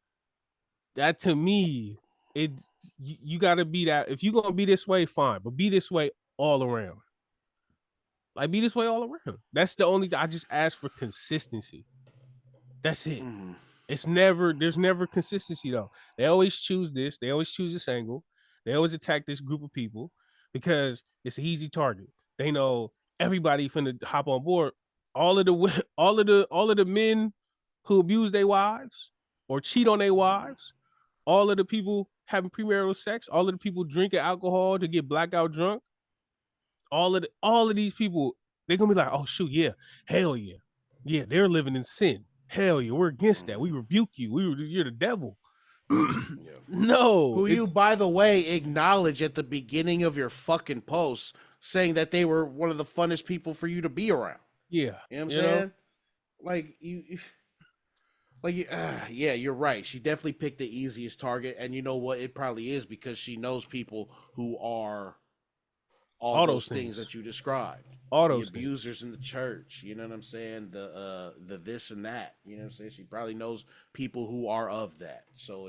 that to me, you got to be that. If you're gonna be this way, fine, but be this way all around. Like, be this way all around. That's the only. I just ask for consistency. That's it. There's never consistency though. They always choose this. They always choose this angle. They always attack this group of people because it's an easy target. They know everybody finna hop on board. All of the men who abuse their wives or cheat on their wives, all of the people having premarital sex, all of the people drinking alcohol to get blackout drunk, all of these people, they're gonna be like, oh shoot, yeah, hell yeah. Yeah, they're living in sin. Hell yeah, we're against that. We rebuke you. You're the devil. No. Who you, by the way, acknowledge at the beginning of your fucking post saying that they were one of the funnest people for you to be around. Yeah. You know what I'm saying? Yeah, you're right. She definitely picked the easiest target. And you know what? It probably is because she knows people who are all those things that you described. All those the abusers in the church, you know what I'm saying? The this and that, you know what I'm saying? She probably knows people who are of that. So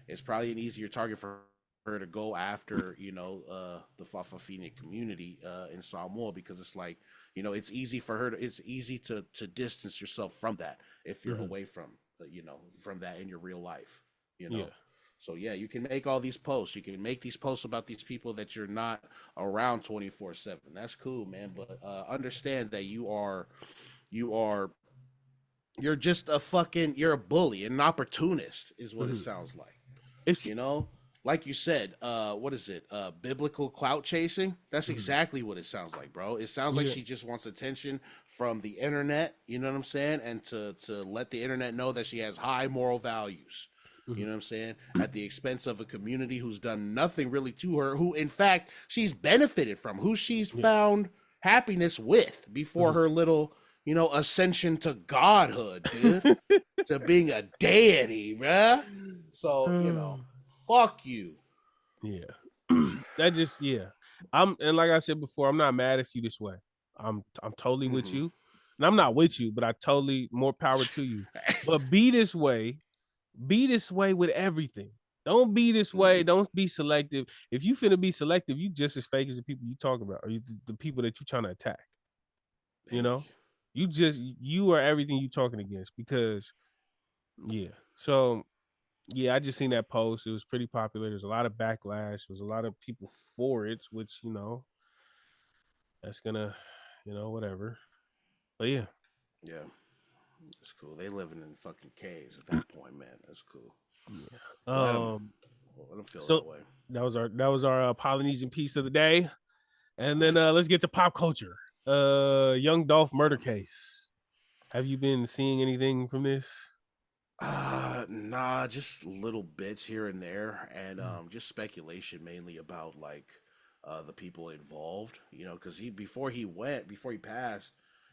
it's probably an easier target for her to go after, the Fa'afafine community in Samoa, because it's like, it's easy for her it's easy to distance yourself from that if you're away from from that in your real life, Yeah. So yeah, you can make all these posts. You can make these posts about these people that you're not around 24/7. That's cool, man. But understand that you're just you're a bully, an opportunist is what it sounds like. It's like you said, what is it? Biblical clout chasing. That's exactly what it sounds like, bro. It sounds like she just wants attention from the internet. You know what I'm saying? And to let the internet know that she has high moral values. You know what I'm saying? At the expense of a community who's done nothing really to her, who in fact she's benefited from, who she's found happiness with before her little, ascension to godhood, dude. To being a deity, bruh. So, fuck you. Yeah. And like I said before, I'm not mad at you this way. I'm totally with you. And I'm not with you, but I totally more power to you. But be this way with everything. Don't be this way. Don't be selective. If you finna be selective, you just as fake as the people you talk about, or the people that you're trying to attack. You are everything you talking against, because So I just seen that post. It was pretty popular. There's a lot of backlash. There's a lot of people for it, which, that's gonna, whatever. But yeah. Yeah. That's cool. They living in fucking caves at that point, man. That's cool. Yeah. Let them feel that way. That was our Polynesian piece of the day, and then let's get to pop culture. Young Dolph murder case. Have you been seeing anything from this? Nah, just little bits here and there, and just speculation mainly about like the people involved. Because before he passed,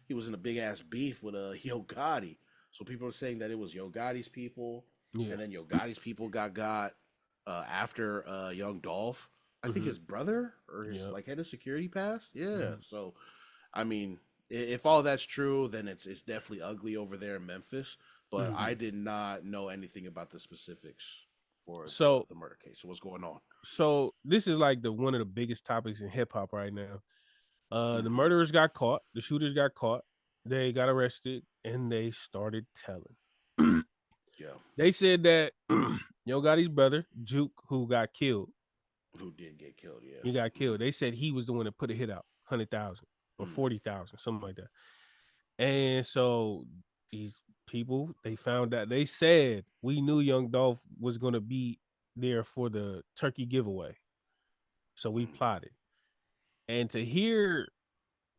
he was in a big ass beef with Yo Gotti. So people are saying that it was Yo Gotti's people, and then Yo Gotti's people got after young Dolph. I think his brother or his Yep. like head of security passed. Yeah. So, I mean, if all that's true, then it's definitely ugly over there in Memphis. But I did not know anything about the specifics for So the murder case. So what's going on? so this is like the one of the biggest topics in hip hop right now. The Mm-hmm. murderers got caught, the shooters got caught, they got arrested, and they started telling. Yeah. They said that Yo Gotti's brother, Juke, who got killed, Who did get killed? Yeah. he got killed. They said he was the one that put a hit out, 100,000 or Mm-hmm. 40,000, something like that. And so these people, they found out, they said, we knew Young Dolph was going to be there for the turkey giveaway. So we plotted. And to hear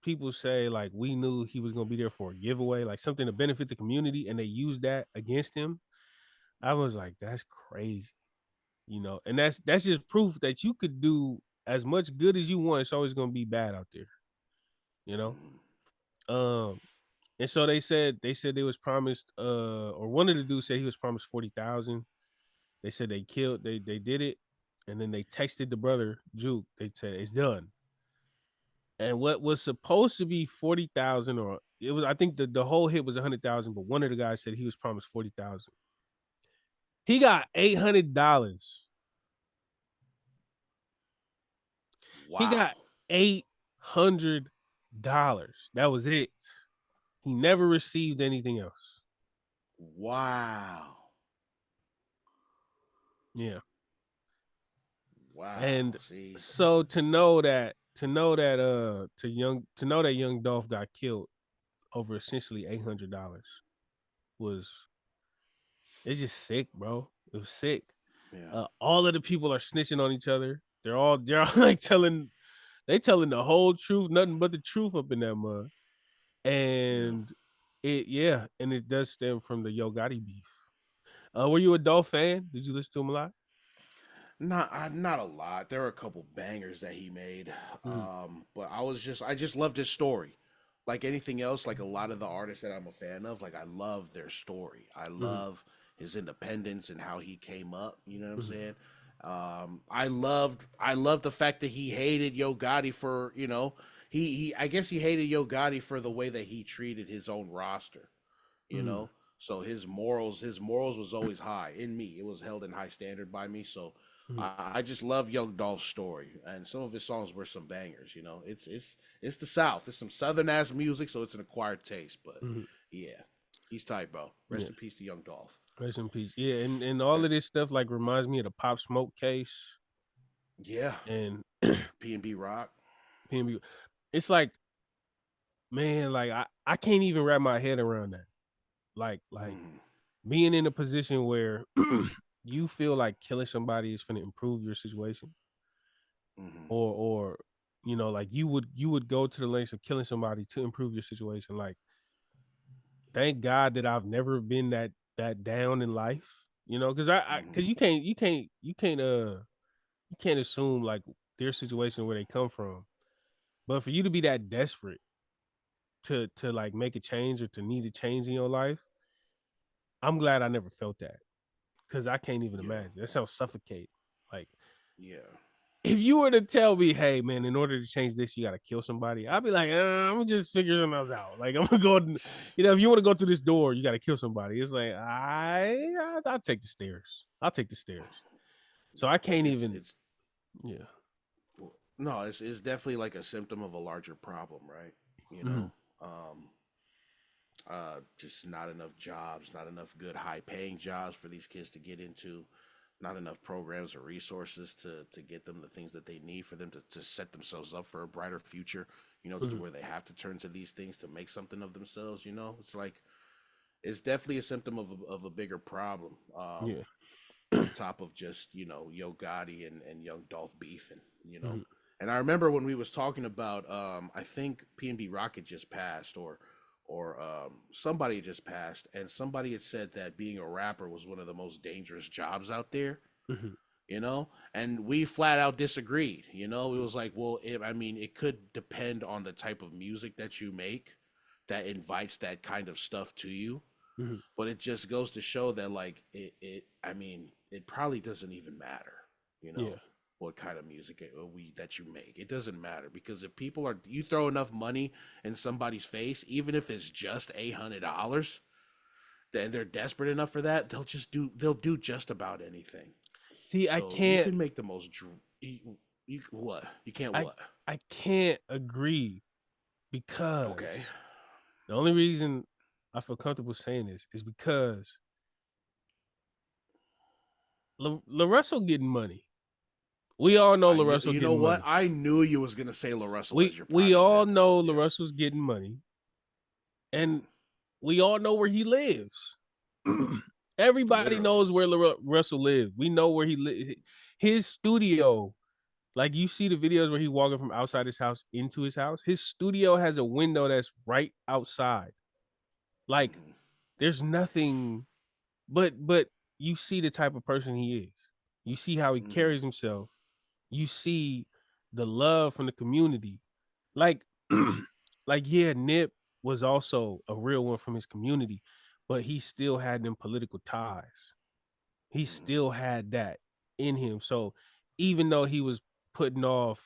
people say, like, we knew he was going to be there for a giveaway, like something to benefit the community, and they used that against him, I was like, that's crazy, and that's just proof that you could do as much good as you want. It's always going to be bad out there, you know? Mm-hmm. Um, And so they said they was promised, or one of the dudes said he was promised 40,000. They said they did it, and then they texted the brother Juke. They said it's done. And what was supposed to be 40,000, or it was, I think the whole hit was 100,000, but one of the guys said he was promised 40,000. He got $800. He Wow. got $800. That was it. He never received anything else. Wow. Yeah. Wow. And See. so to know that young Dolph got killed over essentially $800 was, it's just sick, bro. It was sick. Yeah. All of the people are snitching on each other. They're all like telling the whole truth, nothing but the truth up in that mud. Yeah. And it does stem from the Yo Gotti beef. Were you a Dolph fan? Did you listen to him a lot? Not a lot. There were a couple bangers that he made, Mm, but I just loved his story. Like anything else, like a lot of the artists that I'm a fan of, like I love their story. I mm, love his independence and how he came up. You know what I'm mm, saying? I loved the fact that he hated Yo Gotti for he I guess he hated Yo Gotti for the way that he treated his own roster. You mm, know, so his morals was always high in me. It was held in high standard by me. So mm, I just love Young Dolph's story, and some of his songs were some bangers. It's the South. It's some Southern ass music, so it's an acquired taste. But mm. yeah, he's tight, bro. Yeah. Rest in peace to Young Dolph. Rest in peace. Yeah, and all of this stuff like reminds me of the Pop Smoke case Yeah, and P&B Rock. PNB. It's like, man, like I can't even wrap my head around that. Like Mm-hmm. being in a position where you feel like killing somebody is going to improve your situation, Mm-hmm. or like you would go to the lengths of killing somebody to improve your situation. Like, thank God that I've never been that down in life. Because Mm-hmm. because you can't assume like their situation where they come from. But for you to be that desperate to like make a change or to need a change in your life, I'm glad I never felt that, because I can't even Yeah, imagine. That sounds suffocating. Like, yeah. if you were to tell me, hey man, in order to change this, you got to kill somebody, I'd be like, I'm gonna just figure something else out. Like, I'm gonna go, if you want to go through this door, you got to kill somebody. It's like I'll take the stairs. I'll take the stairs. So I can't even. It's Yeah. no, it's definitely like a symptom of a larger problem, right? You Mhm. know, um, just not enough jobs, not enough good high paying jobs for these kids to get into, not enough programs or resources to get them the things that they need for them to set themselves up for a brighter future, to Mhm. where they have to turn to these things to make something of themselves. It's like it's definitely a symptom of a bigger problem. Yeah. On top of just Yo Gotti and Young Dolph beefing. Mhm. And I remember when we was talking about I think PNB Rocket just passed or somebody had just passed, and somebody had said that being a rapper was one of the most dangerous jobs out there. Mhm. And we flat out disagreed. It was like, well, I mean, it could depend on the type of music that you make that invites that kind of stuff to you, Mhm. but it just goes to show that like it I mean it probably doesn't even matter you know Yeah. what kind of music that you make. It doesn't matter, because if people are, you throw enough money in somebody's face, even if it's just $800, then they're desperate enough for that, they'll do just about anything. See, I So you can't. can make the most. You what? You can't I what? I can't agree because Okay. the only reason I feel comfortable saying this is because LaRussell getting money. We all know LaRussell You know getting what? money. I knew you was gonna say LaRussell as your We prime all example. know Yeah. LaRussell's getting money, and we all know where he lives. Everybody Literally. knows where LaRussell lives. We know where he lives. His studio, like you see the videos where he's walking from outside his house into his house. His studio has a window that's right outside. Like Mm-hmm. there's nothing, but you see the type of person he is. You see how he Mm-hmm. carries himself. You see the love from the community. Like, like yeah, Nip was also a real one from his community, but he still had them political ties. He Mm-hmm. still had that in him. So even though he was putting off,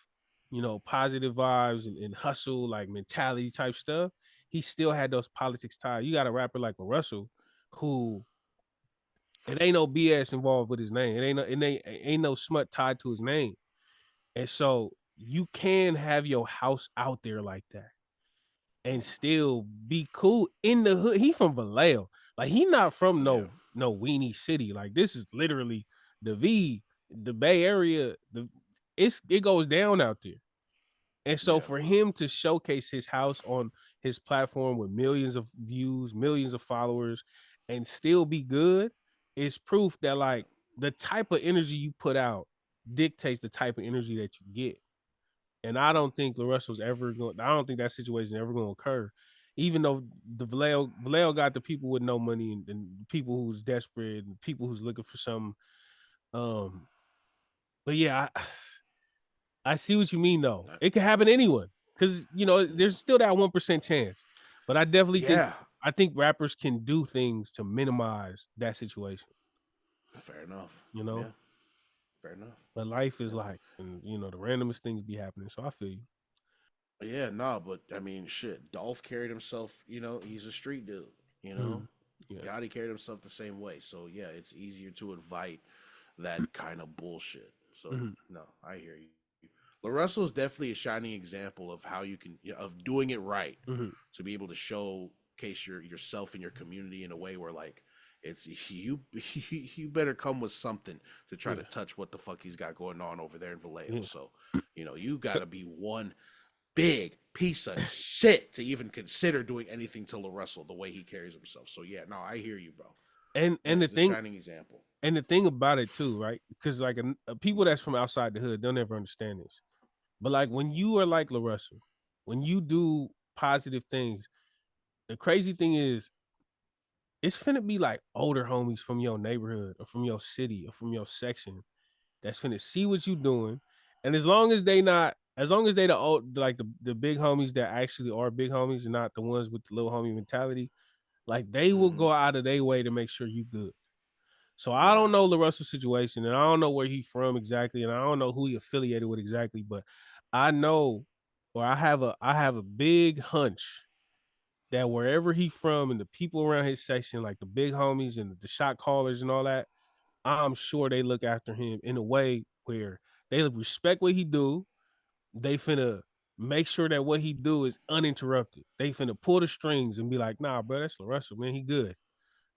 positive vibes and hustle, like mentality type stuff, he still had those politics ties. You got a rapper like LaRussell who it ain't no BS involved with his name. It ain't no smut tied to his name. And so you can have your house out there like that and still be cool in the hood. He from Vallejo. Like he not from Yeah. no weenie city. Like this is literally the V, the Bay Area. It goes down out there. And so Yeah. for him to showcase his house on his platform with millions of views, millions of followers, and still be good is proof that like the type of energy you put out dictates the type of energy that you get. And I don't think LaRussell's ever going. I don't think that situation is ever going to occur. Even though the Vallejo got the people with no money and people who's desperate and people who's looking for something. Um, but yeah, I see what you mean though. It could happen to anyone because there's still that 1% chance. But I definitely think Yeah. I think rappers can do things to minimize that situation. Fair enough. You know, Yeah. Fair enough. but life is Yeah. life, and the randomest things be happening. So I feel you. Yeah, no, but I mean, shit. Dolph carried himself. He's a street dude. You know, Mhm. Yeah. Gotti carried himself the same way. So yeah, it's easier to invite that kind of bullshit. So Mhm. no, I hear you. LaRussell is definitely a shining example of how you can of doing it right, Mhm. to be able to showcase yourself in your community in a way where like it's you you better come with something to try to Yeah. touch what the fuck he's got going on over there in Vallejo. Yeah. So you got to be one big piece of shit to even consider doing anything to LaRussell the way he carries himself. So yeah, no, I hear you, bro. And Yeah, and the he's a thing shining example. and the thing about it too, right? Because like people that's from outside the hood, they'll never understand this. But like when you are like LaRussell, when you do positive things, the crazy thing is it's finna be like older homies from your neighborhood or from your city or from your section that's finna see what you doing. And as long as they the old like the big homies that actually are big homies and not the ones with the little homie mentality, like they will Mm-hmm. go out of their way to make sure you good. So I Yeah. don't know LaRussell's situation, and I don't know where he's from exactly, and I don't know who he affiliated with exactly, but I know, or I have a big hunch that wherever he from and the people around his section, like the big homies and the shot callers and all that, I'm sure they look after him in a way where they respect what he do. They finna make sure that what he do is uninterrupted. They finna pull the strings and be like, nah, bro, that's LaRussell, man. He good.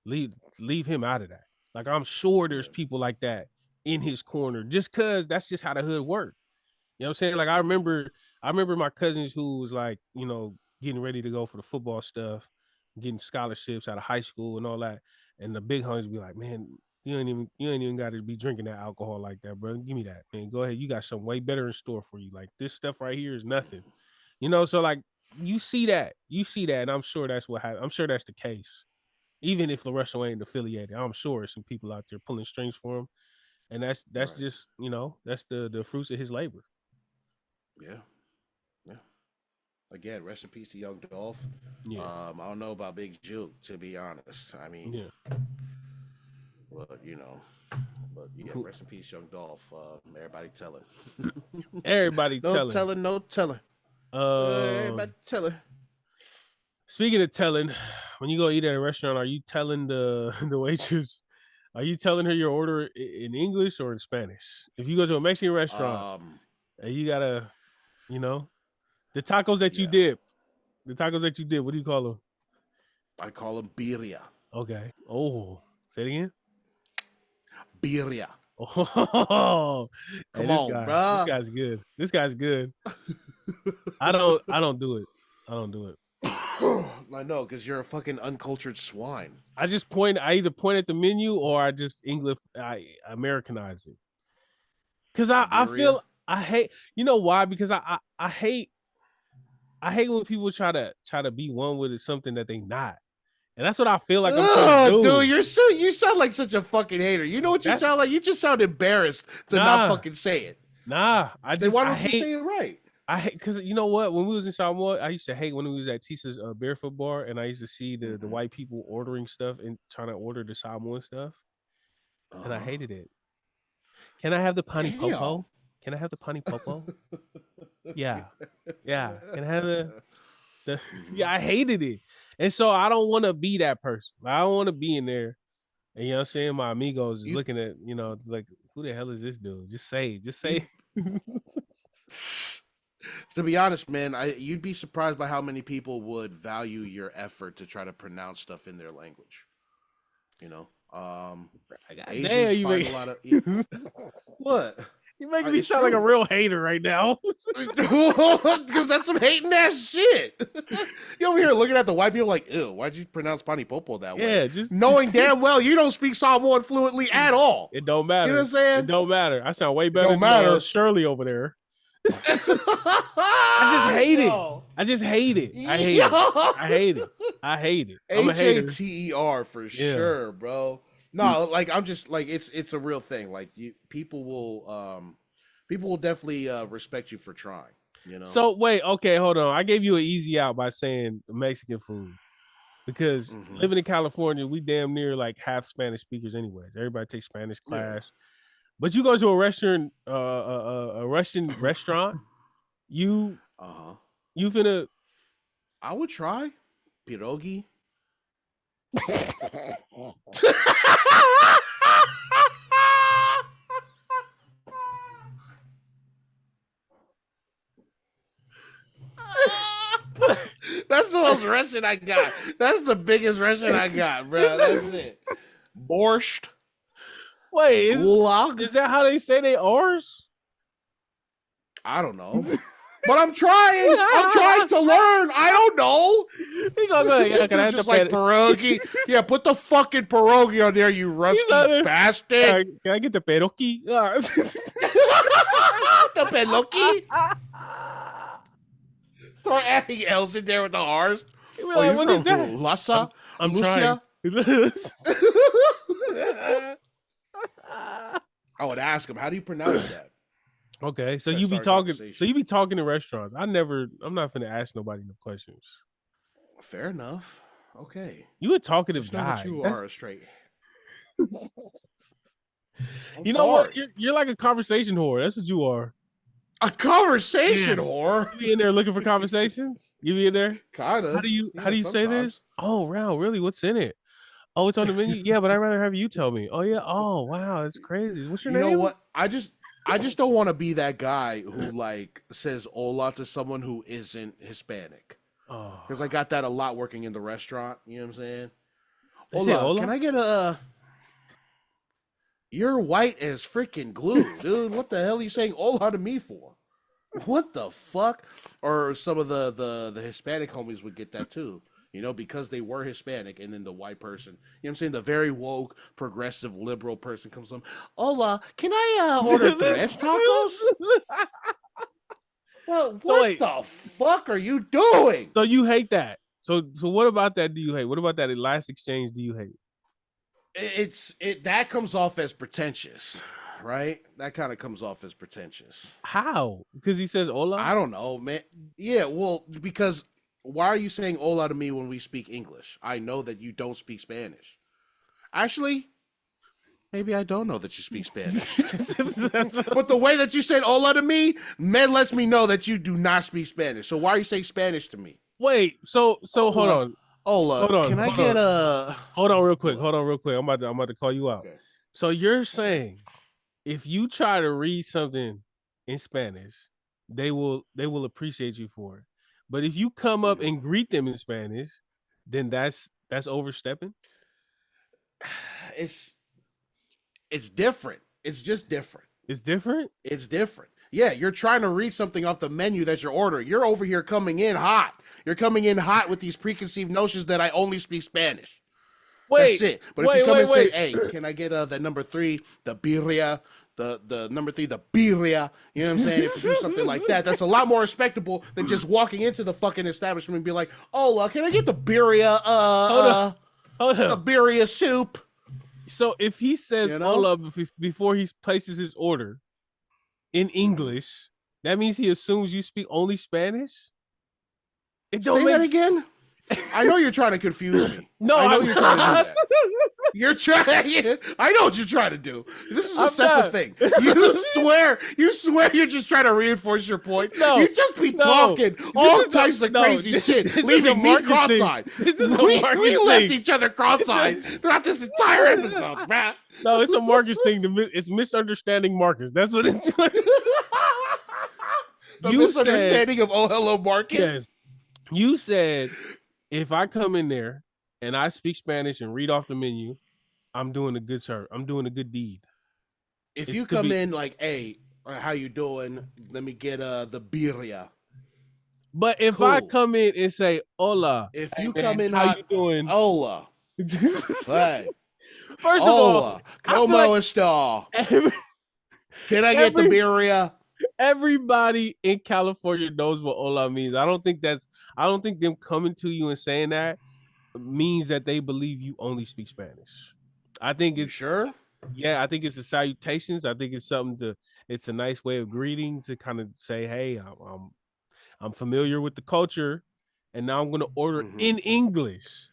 Leave leave him out of that. Like I'm sure there's Yeah. people like that in his corner just cause that's just how the hood works. You know what I'm saying? Like Mm-hmm. I remember my cousins who was like, getting ready to go for the football stuff, getting scholarships out of high school and all that. And the big homies be like, man, you ain't even got to be drinking that alcohol like that, bro. Give me that, man. Go ahead. You got something way better in store for you. Like this stuff right here is nothing. So like you see that, and I'm sure that's what happened. I'm sure that's the case. Even if LaRussell ain't affiliated, I'm sure some people out there pulling strings for him. And that's Right. just, that's the fruits of his labor. Yeah. Yeah. Again, rest in peace to Young Dolph. Yeah. I don't know about Big Juke, to be honest. I mean, Yeah. But yeah, rest in peace, young Dolph. Everybody telling. Everybody No telling. telling, no telling. Everybody telling. Speaking of telling, when you go eat at a restaurant, are you telling the waitress? Are you telling her your order in English or in Spanish? If you go to a Mexican restaurant and you gotta, the tacos that you Yeah. did, what do you call them? I call them birria. Okay. Oh, say it again. Birria. Oh, hey, Come on, this bruh. guy's good. This guy's good. I don't do it. I don't do it. I know, because you're a fucking uncultured swine. I either point at the menu or I Americanize it. Cause I feel I hate, you know why? Because I hate when people try to be one with something that they not. And that's what I feel like I'm trying to do. Dude, you sound like such a fucking hater. You know what you sound like? You just sound embarrassed to not fucking say it. Nah, why don't you say it right? I hate, because you know what? When we was in Samoa, I used to hate when we was at Tisa's barefoot bar, and I used to see the white people ordering stuff and trying to order the Samoan stuff, and I hated it. Can I have the pani popo? Can I have the pani popo? Yeah. Can I have the yeah? I hated it, and so I don't want to be that person. I don't want to be in there. And you know what I'm saying? My amigos is looking at, like, who the hell is this dude? Just say. To be honest, man, you'd be surprised by how many people would value your effort to try to pronounce stuff in their language. Asians find a lot of what? You're making me sound like a real hater right now. Because that's some hating ass shit. You over here looking at the white people like, ew, why'd you pronounce pani popo that way? Yeah, just knowing damn well you don't speak Samoan fluently at all. It don't matter. You know what I'm saying? It don't matter. I sound way better than Shirley over there. I just hate it. I hate it. I hate it. I'm a hater. HATER for sure, bro. No, like I'm just like it's a real thing. Like people will definitely respect you for trying. So wait, okay, hold on. I gave you an easy out by saying Mexican food because living in California, we damn near like half Spanish speakers anyways. Everybody takes Spanish class. But you go to a restaurant, a Russian restaurant, you finna. I would try pierogi. That's the most Russian I got. That's the biggest Russian I got, bro. That's it. Borscht. Wait, is that how they say they ours? I don't know. But I'm trying. I'm trying to learn. I don't know. He gonna go, yeah, can I have just like pierogi? Yeah, put the fucking pierogi on there, you rusty bastard. Can I get the pierogi? The pierogi? Start adding L's in there with the R's. Like, what is that? Lhasa? I'm Lucia? trying. I would ask him, how do you pronounce that? Okay, so you be talking. So you be talking to restaurants. I'm not gonna ask nobody no questions. Fair enough. Okay. You a talkative guy. That you are straight. You know what? You're like a conversation whore. That's what you are. A conversation whore. You be in there looking for conversations? You be in there? Kinda. How do you say this? Oh, wow, really? What's in it? Oh, it's on the menu? Yeah, but I'd rather have you tell me. Oh, yeah. Oh, wow, that's crazy. What's your name? You know what? I just don't want to be that guy who like says hola to someone who isn't Hispanic. Oh. Because I got that a lot working in the restaurant. You know what I'm saying? Hola. Can I get a... You're white as freaking glue, dude. What the hell are you saying hola to me for? What the fuck? Or some of the Hispanic homies would get that too. Because they were Hispanic, and then the white person, I'm saying, the very woke, progressive, liberal person comes on, hola, can I order tres tacos? Well, what the fuck are you doing? So you hate that. So what about that do you hate? What about that last exchange do you hate? That comes off as pretentious, right? That kind of comes off as pretentious. How? Because he says hola? I don't know, man. Yeah, well, because why are you saying hola to me when we speak English? I know that you don't speak Spanish. Actually, Maybe I don't know that you speak Spanish. But the way that you said hola to me, lets me know that you do not speak Spanish. So why are you saying Spanish to me? Wait, so hold on. Hola, Hold on. can I hold get on. Hold on real quick. What? Hold on real quick. I'm about to call you out. Okay. So you're saying if you try to read something in Spanish, they will appreciate you for it. But if you come up and greet them in Spanish, then that's overstepping. It's different. It's just different. It's different. It's different. Yeah, you're trying to read something off the menu that you're ordering. You're over here coming in hot. You're coming in hot with these preconceived notions that I only speak Spanish. That's it. But if you come and say, "Hey, can I get the number 3, the birria, the number 3, the birria," you know what I'm saying? If you do something like that, that's a lot more respectable than just walking into the fucking establishment and be like, "Oh, can I get the birria? Hold the up. birria soup?" So if he says hola before he places his order in English, that means he assumes you speak only Spanish? It don't say that again? I know you're trying to confuse me. No, I know you're trying to do that. You're trying. I know what you're trying to do. This is a separate thing. You swear you're just trying to reinforce your point. No, you just be talking all types of crazy shit, leaving me cross-eyed. We left each other cross-eyed throughout this entire episode, man. No, it's a Marcus thing. It's misunderstanding Marcus. That's what it's. The misunderstanding of "Oh, hello, Marcus." Yes. You said if I come in there and I speak Spanish and read off the menu, I'm doing a good service. I'm doing a good deed. If you come in like, "Hey, how you doing? Let me get the birria." But if I come in and say hola, if you come in, how you doing? Hola. Hey. First of all, ¿Cómo está? Can I get the birria? Everybody in California knows what hola means. I don't think them coming to you and saying that means that they believe you only speak Spanish. I think it's sure. Yeah, I think it's the salutations. I think it's it's a nice way of greeting to kind of say, "Hey, I'm familiar with the culture, and now I'm going to order in English."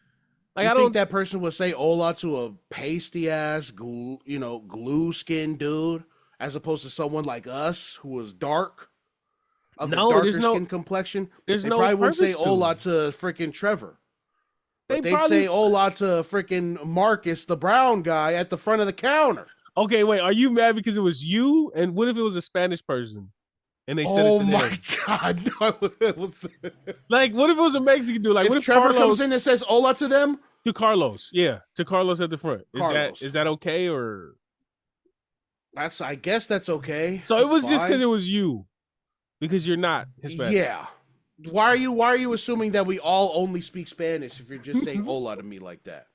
Like, I think that person would say hola to a pasty ass, glue skin dude, as opposed to someone like us who is dark, of the darker skin complexion. They probably wouldn't say hola to freaking Trevor. But they'd say hola to freaking Marcus, the brown guy at the front of the counter. Okay, wait, are you mad because it was you? And what if it was a Spanish person? And they said it to them? Oh my God. No, it was... Like, what if it was a Mexican dude? Like, if what if Trevor comes in and says hola to them? To Carlos, yeah. To Carlos at the front. Is that okay or... I guess that's okay. So it was just because it was you. Because you're not Hispanic. Yeah. Why are you assuming that we all only speak Spanish if you're just saying hola to me like that?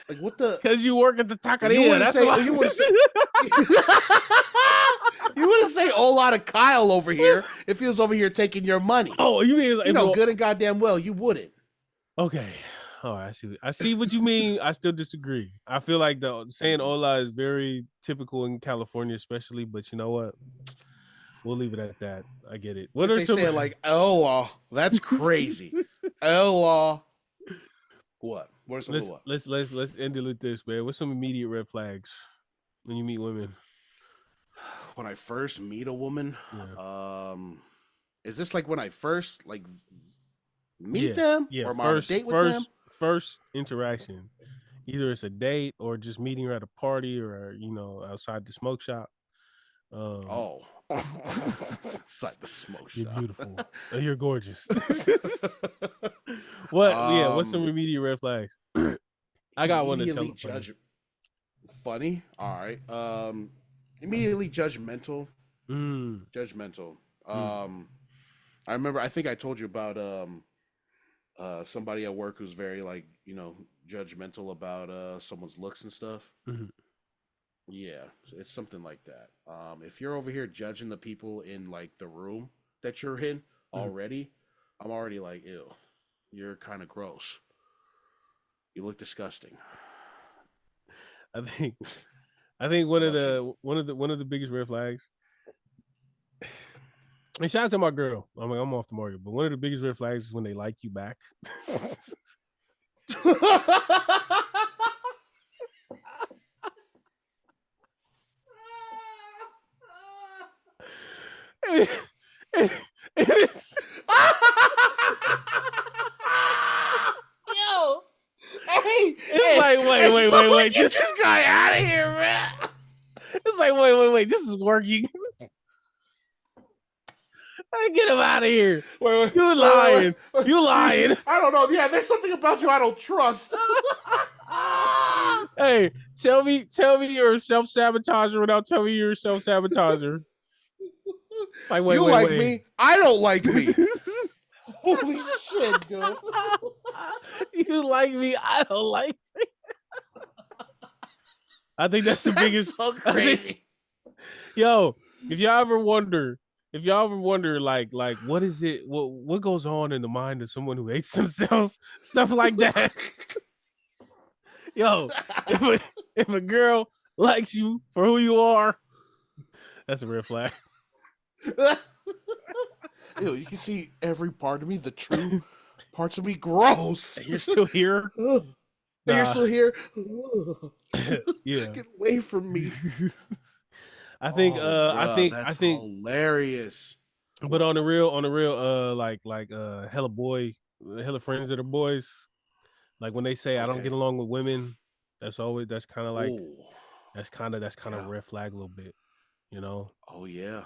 Like, what the... Because you work at the taqueria. That's why you wouldn't say hola to Kyle over here if he was over here taking your money. Oh, you mean... good and goddamn well you wouldn't. Okay. All right, I see what you mean. I still disagree. I feel like saying hola is very typical in California, especially. But you know what? We'll leave it at that. I get it. What are they saying? Like hola? That's crazy. Hola. What? What are some of what? Let's end it with this, man. What's some immediate red flags when you meet women? When I first meet a woman, is this like when I first meet them, or am I on a date with them? First interaction, either it's a date or just meeting her at a party or outside the smoke shop. Outside the smoke shop. You're beautiful. You're gorgeous. What's some immediate red flags? I got one to tell. Funny. All right. Immediately judgmental. Judgmental. I remember. I think I told you about somebody at work who's very judgmental about someone's looks and stuff. Yeah, it's something like that. If you're over here judging the people in the room that you're in already, I'm already like, ew, you're kind of gross. You look disgusting. I think one of the biggest red flags. And shout out to my girl. I'm off the market, but one of the biggest red flags is when they like you back. Yo, hey, It's like, wait. Get this guy out of here, man. It's like, wait. This is working. Get him out of here. Wait, You lying. You lying. I don't know. Yeah, there's something about you I don't trust. Hey, tell me you're a self-sabotager without telling me you're a self-sabotager. Like, wait, you wait, like wait. me? I don't like me. Holy shit, dude. You like me? I don't like me. I think that's the biggest. So crazy. Yo, if y'all ever wonder, like, what is it? What goes on in the mind of someone who hates themselves? Stuff like that. Yo, if a girl likes you for who you are, that's a red flag. Ew, you can see every part of me, the true parts of me. Gross. You're still here? You're still here? Yeah. Get away from me. I think that's hilarious. But on the real, hella friends that are boys. Like when they say I don't get along with women, that's kind of like that's kind of red flag a little bit, you know. Oh yeah.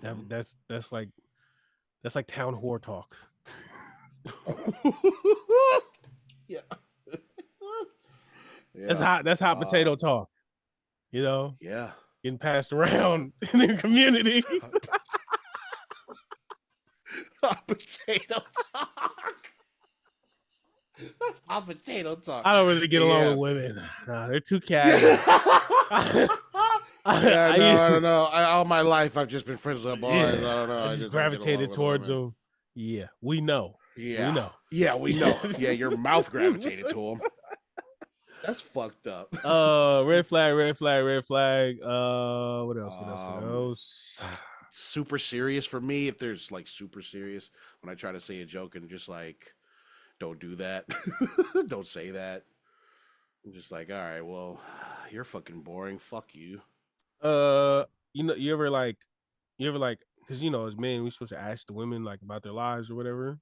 Mm-hmm. That's like town whore talk. Yeah. That's hot potato talk. You know? Yeah. Getting passed around in the community. Hot potato talk. Hot potato talk. I don't really get along with women. Nah, they're too casual. I don't know. All my life, I've just been friends with boys. I don't know. I just gravitated towards them. Yeah, we know. Yeah, we know. Yeah, we know. Yeah, your mouth gravitated to them. That's fucked up. Red flag. What else? Super serious for me. If there's like super serious, when I try to say a joke and just like, don't do that. Don't say that. I'm just like, all right, well, you're fucking boring. Fuck you. You ever like, because as men, we're supposed to ask the women like about their lives or whatever.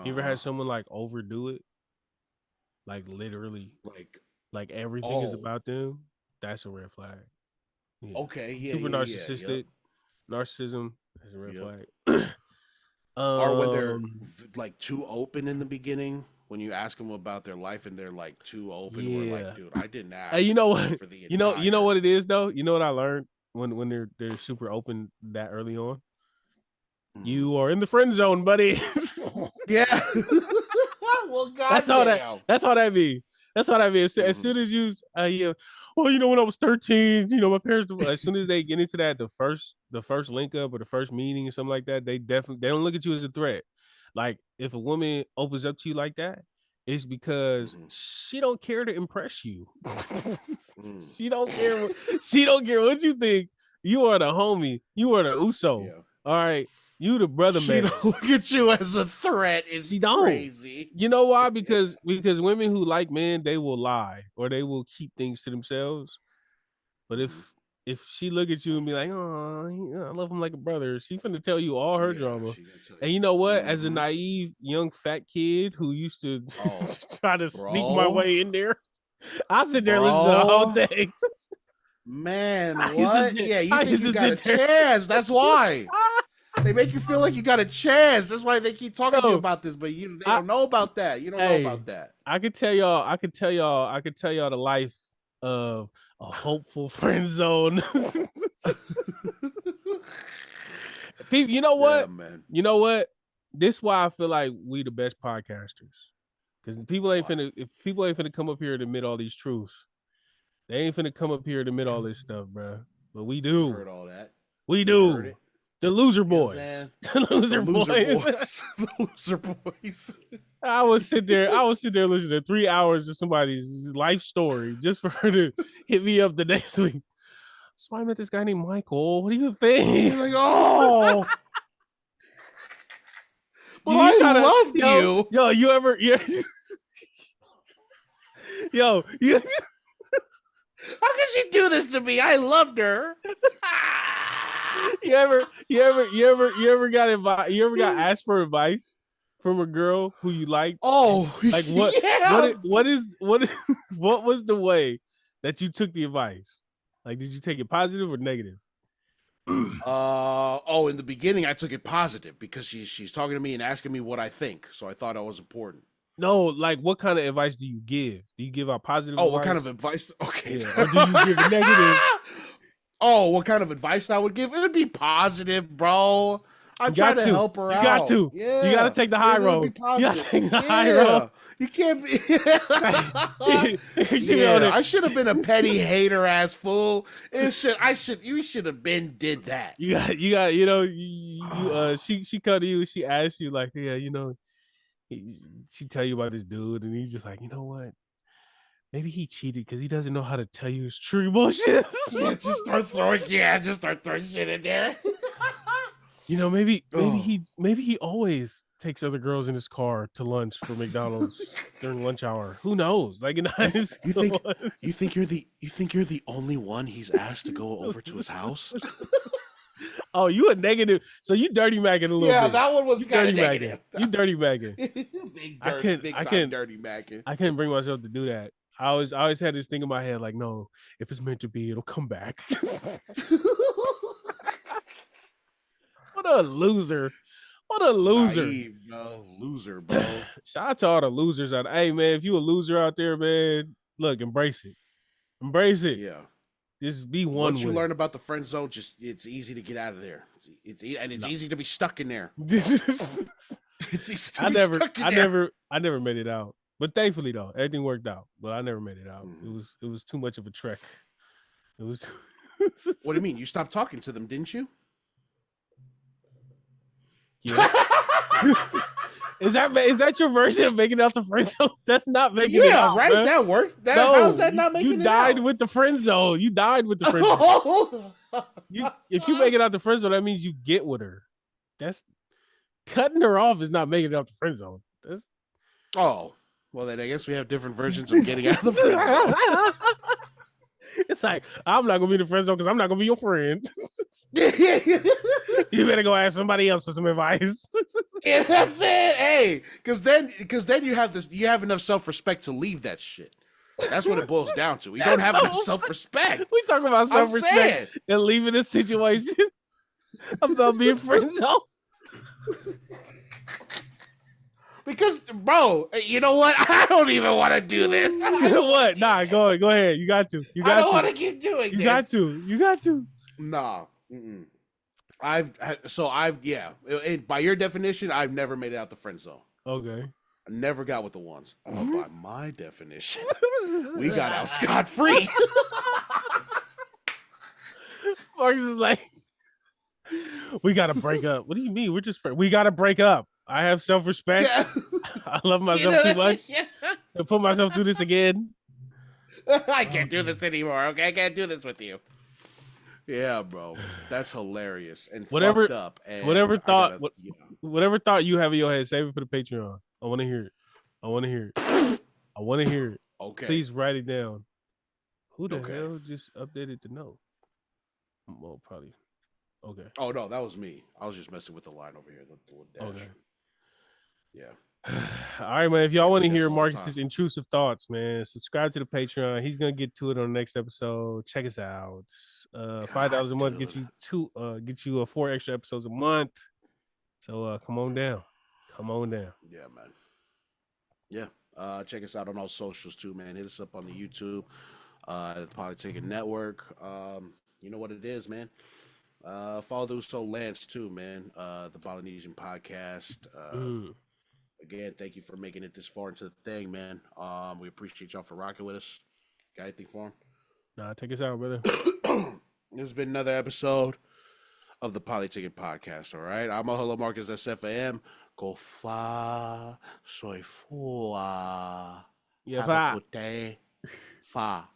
You ever had someone like overdo it? Like literally, like everything is about them. That's a red flag. Yeah. Okay, yeah. Super narcissistic. Narcissism is a red flag. Or when they're like too open in the beginning, when you ask them about their life and they're like too open, we're like, dude, I didn't ask. Hey, you know what? For the you know what it is though. You know what I learned when they're super open that early on. Mm-hmm. You are in the friend zone, buddy. Yeah. Well, God, that's all that means. That's all that means. As soon as you, when I was 13, my parents, as soon as they get into that, the first link up or the first meeting or something like that, they don't look at you as a threat. Like if a woman opens up to you like that, it's because she don't care to impress you. She don't care. She don't care what you think. You are the homie. You are the Uso. Yeah. All right. You the brother man. She don't look at you as a threat. It's crazy. You know why? Because women who like men, they will lie or they will keep things to themselves. But if she look at you and be like, oh, I love him like a brother, she finna tell you all her drama. And you know what? As a naive young fat kid who used to try to sneak my way in there, I sit there and listen to the whole thing. Man, what? Yeah, you think you got a chance. That's why. They make you feel like you got a chance. That's why they keep talking to you about this, but they don't know about that. You don't know about that. I could tell y'all the life of a hopeful friend zone. People, you know what? Yeah, man. You know what? This is why I feel like we the best podcasters. Because people ain't finna come up here to admit all these truths. They ain't finna come up here to admit all this stuff, bro. But we do. You heard all that. We do. The loser boys. The loser boys. The loser boys. I would sit there listening to 3 hours of somebody's life story just for her to hit me up the next week. So I met this guy named Michael. What do you think? You're like, oh. But I love you. Yo, you ever Yo, how could she do this to me? I loved her. You ever got you ever got asked for advice from a girl who you liked? Oh, Like what? yeah. What was the way that you took the advice? Like, did you take it positive or negative? In the beginning, I took it positive because she's talking to me and asking me what I think. So I thought I was important. No, like what kind of advice do you give? Do you give out positive Oh, advice? what kind of advice? Okay. Yeah. Or do you give a negative? Oh, what kind of advice I would give? It would be positive, bro. I try to help her out. You got to. Yeah. You got to take the high road. You got to take the high road. You can't be. I should have been a petty hater ass fool. You should have been did that. You got. She come to you. She asks you like, yeah, she tell you about this dude, and he's just like, you know what? Maybe he cheated because he doesn't know how to tell you his true emotions. Just start throwing shit in there. Maybe he always takes other girls in his car to lunch for McDonald's during lunch hour. Who knows? Like, you think you're the only one he's asked to go over to his house? Oh, you a negative. So you dirty macking a little bit. Yeah, that one was kind of negative. You dirty macking. Big time dirty macking. I couldn't bring myself to do that. I always had this thing in my head, like, no, if it's meant to be, it'll come back. What a loser. What a loser. Naive, bro. Loser, bro. Shout out to all the losers out there. Hey, man, if you a loser out there, man, look, embrace it. Embrace it. Yeah. Just be one. Once you learn about the friend zone, it's easy to get out of there. It's easy to be stuck in there. I never made it out. But thankfully, though, everything worked out. But I never made it out. It was too much of a trek. It was. What do you mean? You stopped talking to them, didn't you? Yeah. Is that your version of making out the friend zone? That's not making it out. Yeah, right. Man. That worked. How's that not making it out? You died with the friend zone. You died with the friend zone. If you make it out the friend zone, that means you get with her. That's cutting her off is not making it out the friend zone. Well, then I guess we have different versions of getting out of the friend zone. It's like, I'm not gonna be in the friend zone because I'm not gonna be your friend. You better go ask somebody else for some advice. Yeah, that's it. Hey, because then you have enough self-respect to leave that shit. That's what it boils down to. We don't have enough self-respect. We talking about self-respect and leaving a situation about being friend zone. Because, bro, you know what? I don't even want to do this. You know what? Nah, go ahead. You got to. I don't want to keep doing this. You got to. Nah. Mm-mm. By your definition, I've never made it out the friend zone. Okay. I never got with the ones. By my definition, we got out scot-free. Marcus is like, we got to break up. What do you mean? We're just friends. We got to break up. I have self-respect. Yeah. I love myself too much. To put myself through this again. I can't do this anymore. Okay, I can't do this with you. Yeah, bro, that's hilarious and fucked up. And whatever thought you have in your head, save it for the Patreon. I want to hear it. Okay, please write it down. Who the hell just updated the note? Well, probably. Okay. Oh no, that was me. I was just messing with the line over here. The dash. Okay. Yeah. All right, man. If y'all want to hear Marcus's intrusive thoughts, man, subscribe to the Patreon. He's gonna get to it on the next episode. Check us out. $5 a month gets you 4 extra episodes a month. So come on down. Yeah, man. Yeah. Check us out on all socials too, man. Hit us up on the YouTube, the Polytickin Network. You know what it is, man. Follow the Uso Lance too, man. The Polynesian Podcast. Again, thank you for making it this far into the thing, man. We appreciate y'all for rocking with us. Got anything for him? Nah, take us out, brother. This has been another episode of the Polytickin Podcast, all right? I'm Mahalo Marcus SFAM. Go fa, soy fua. Yeah, Have a good day. Fa.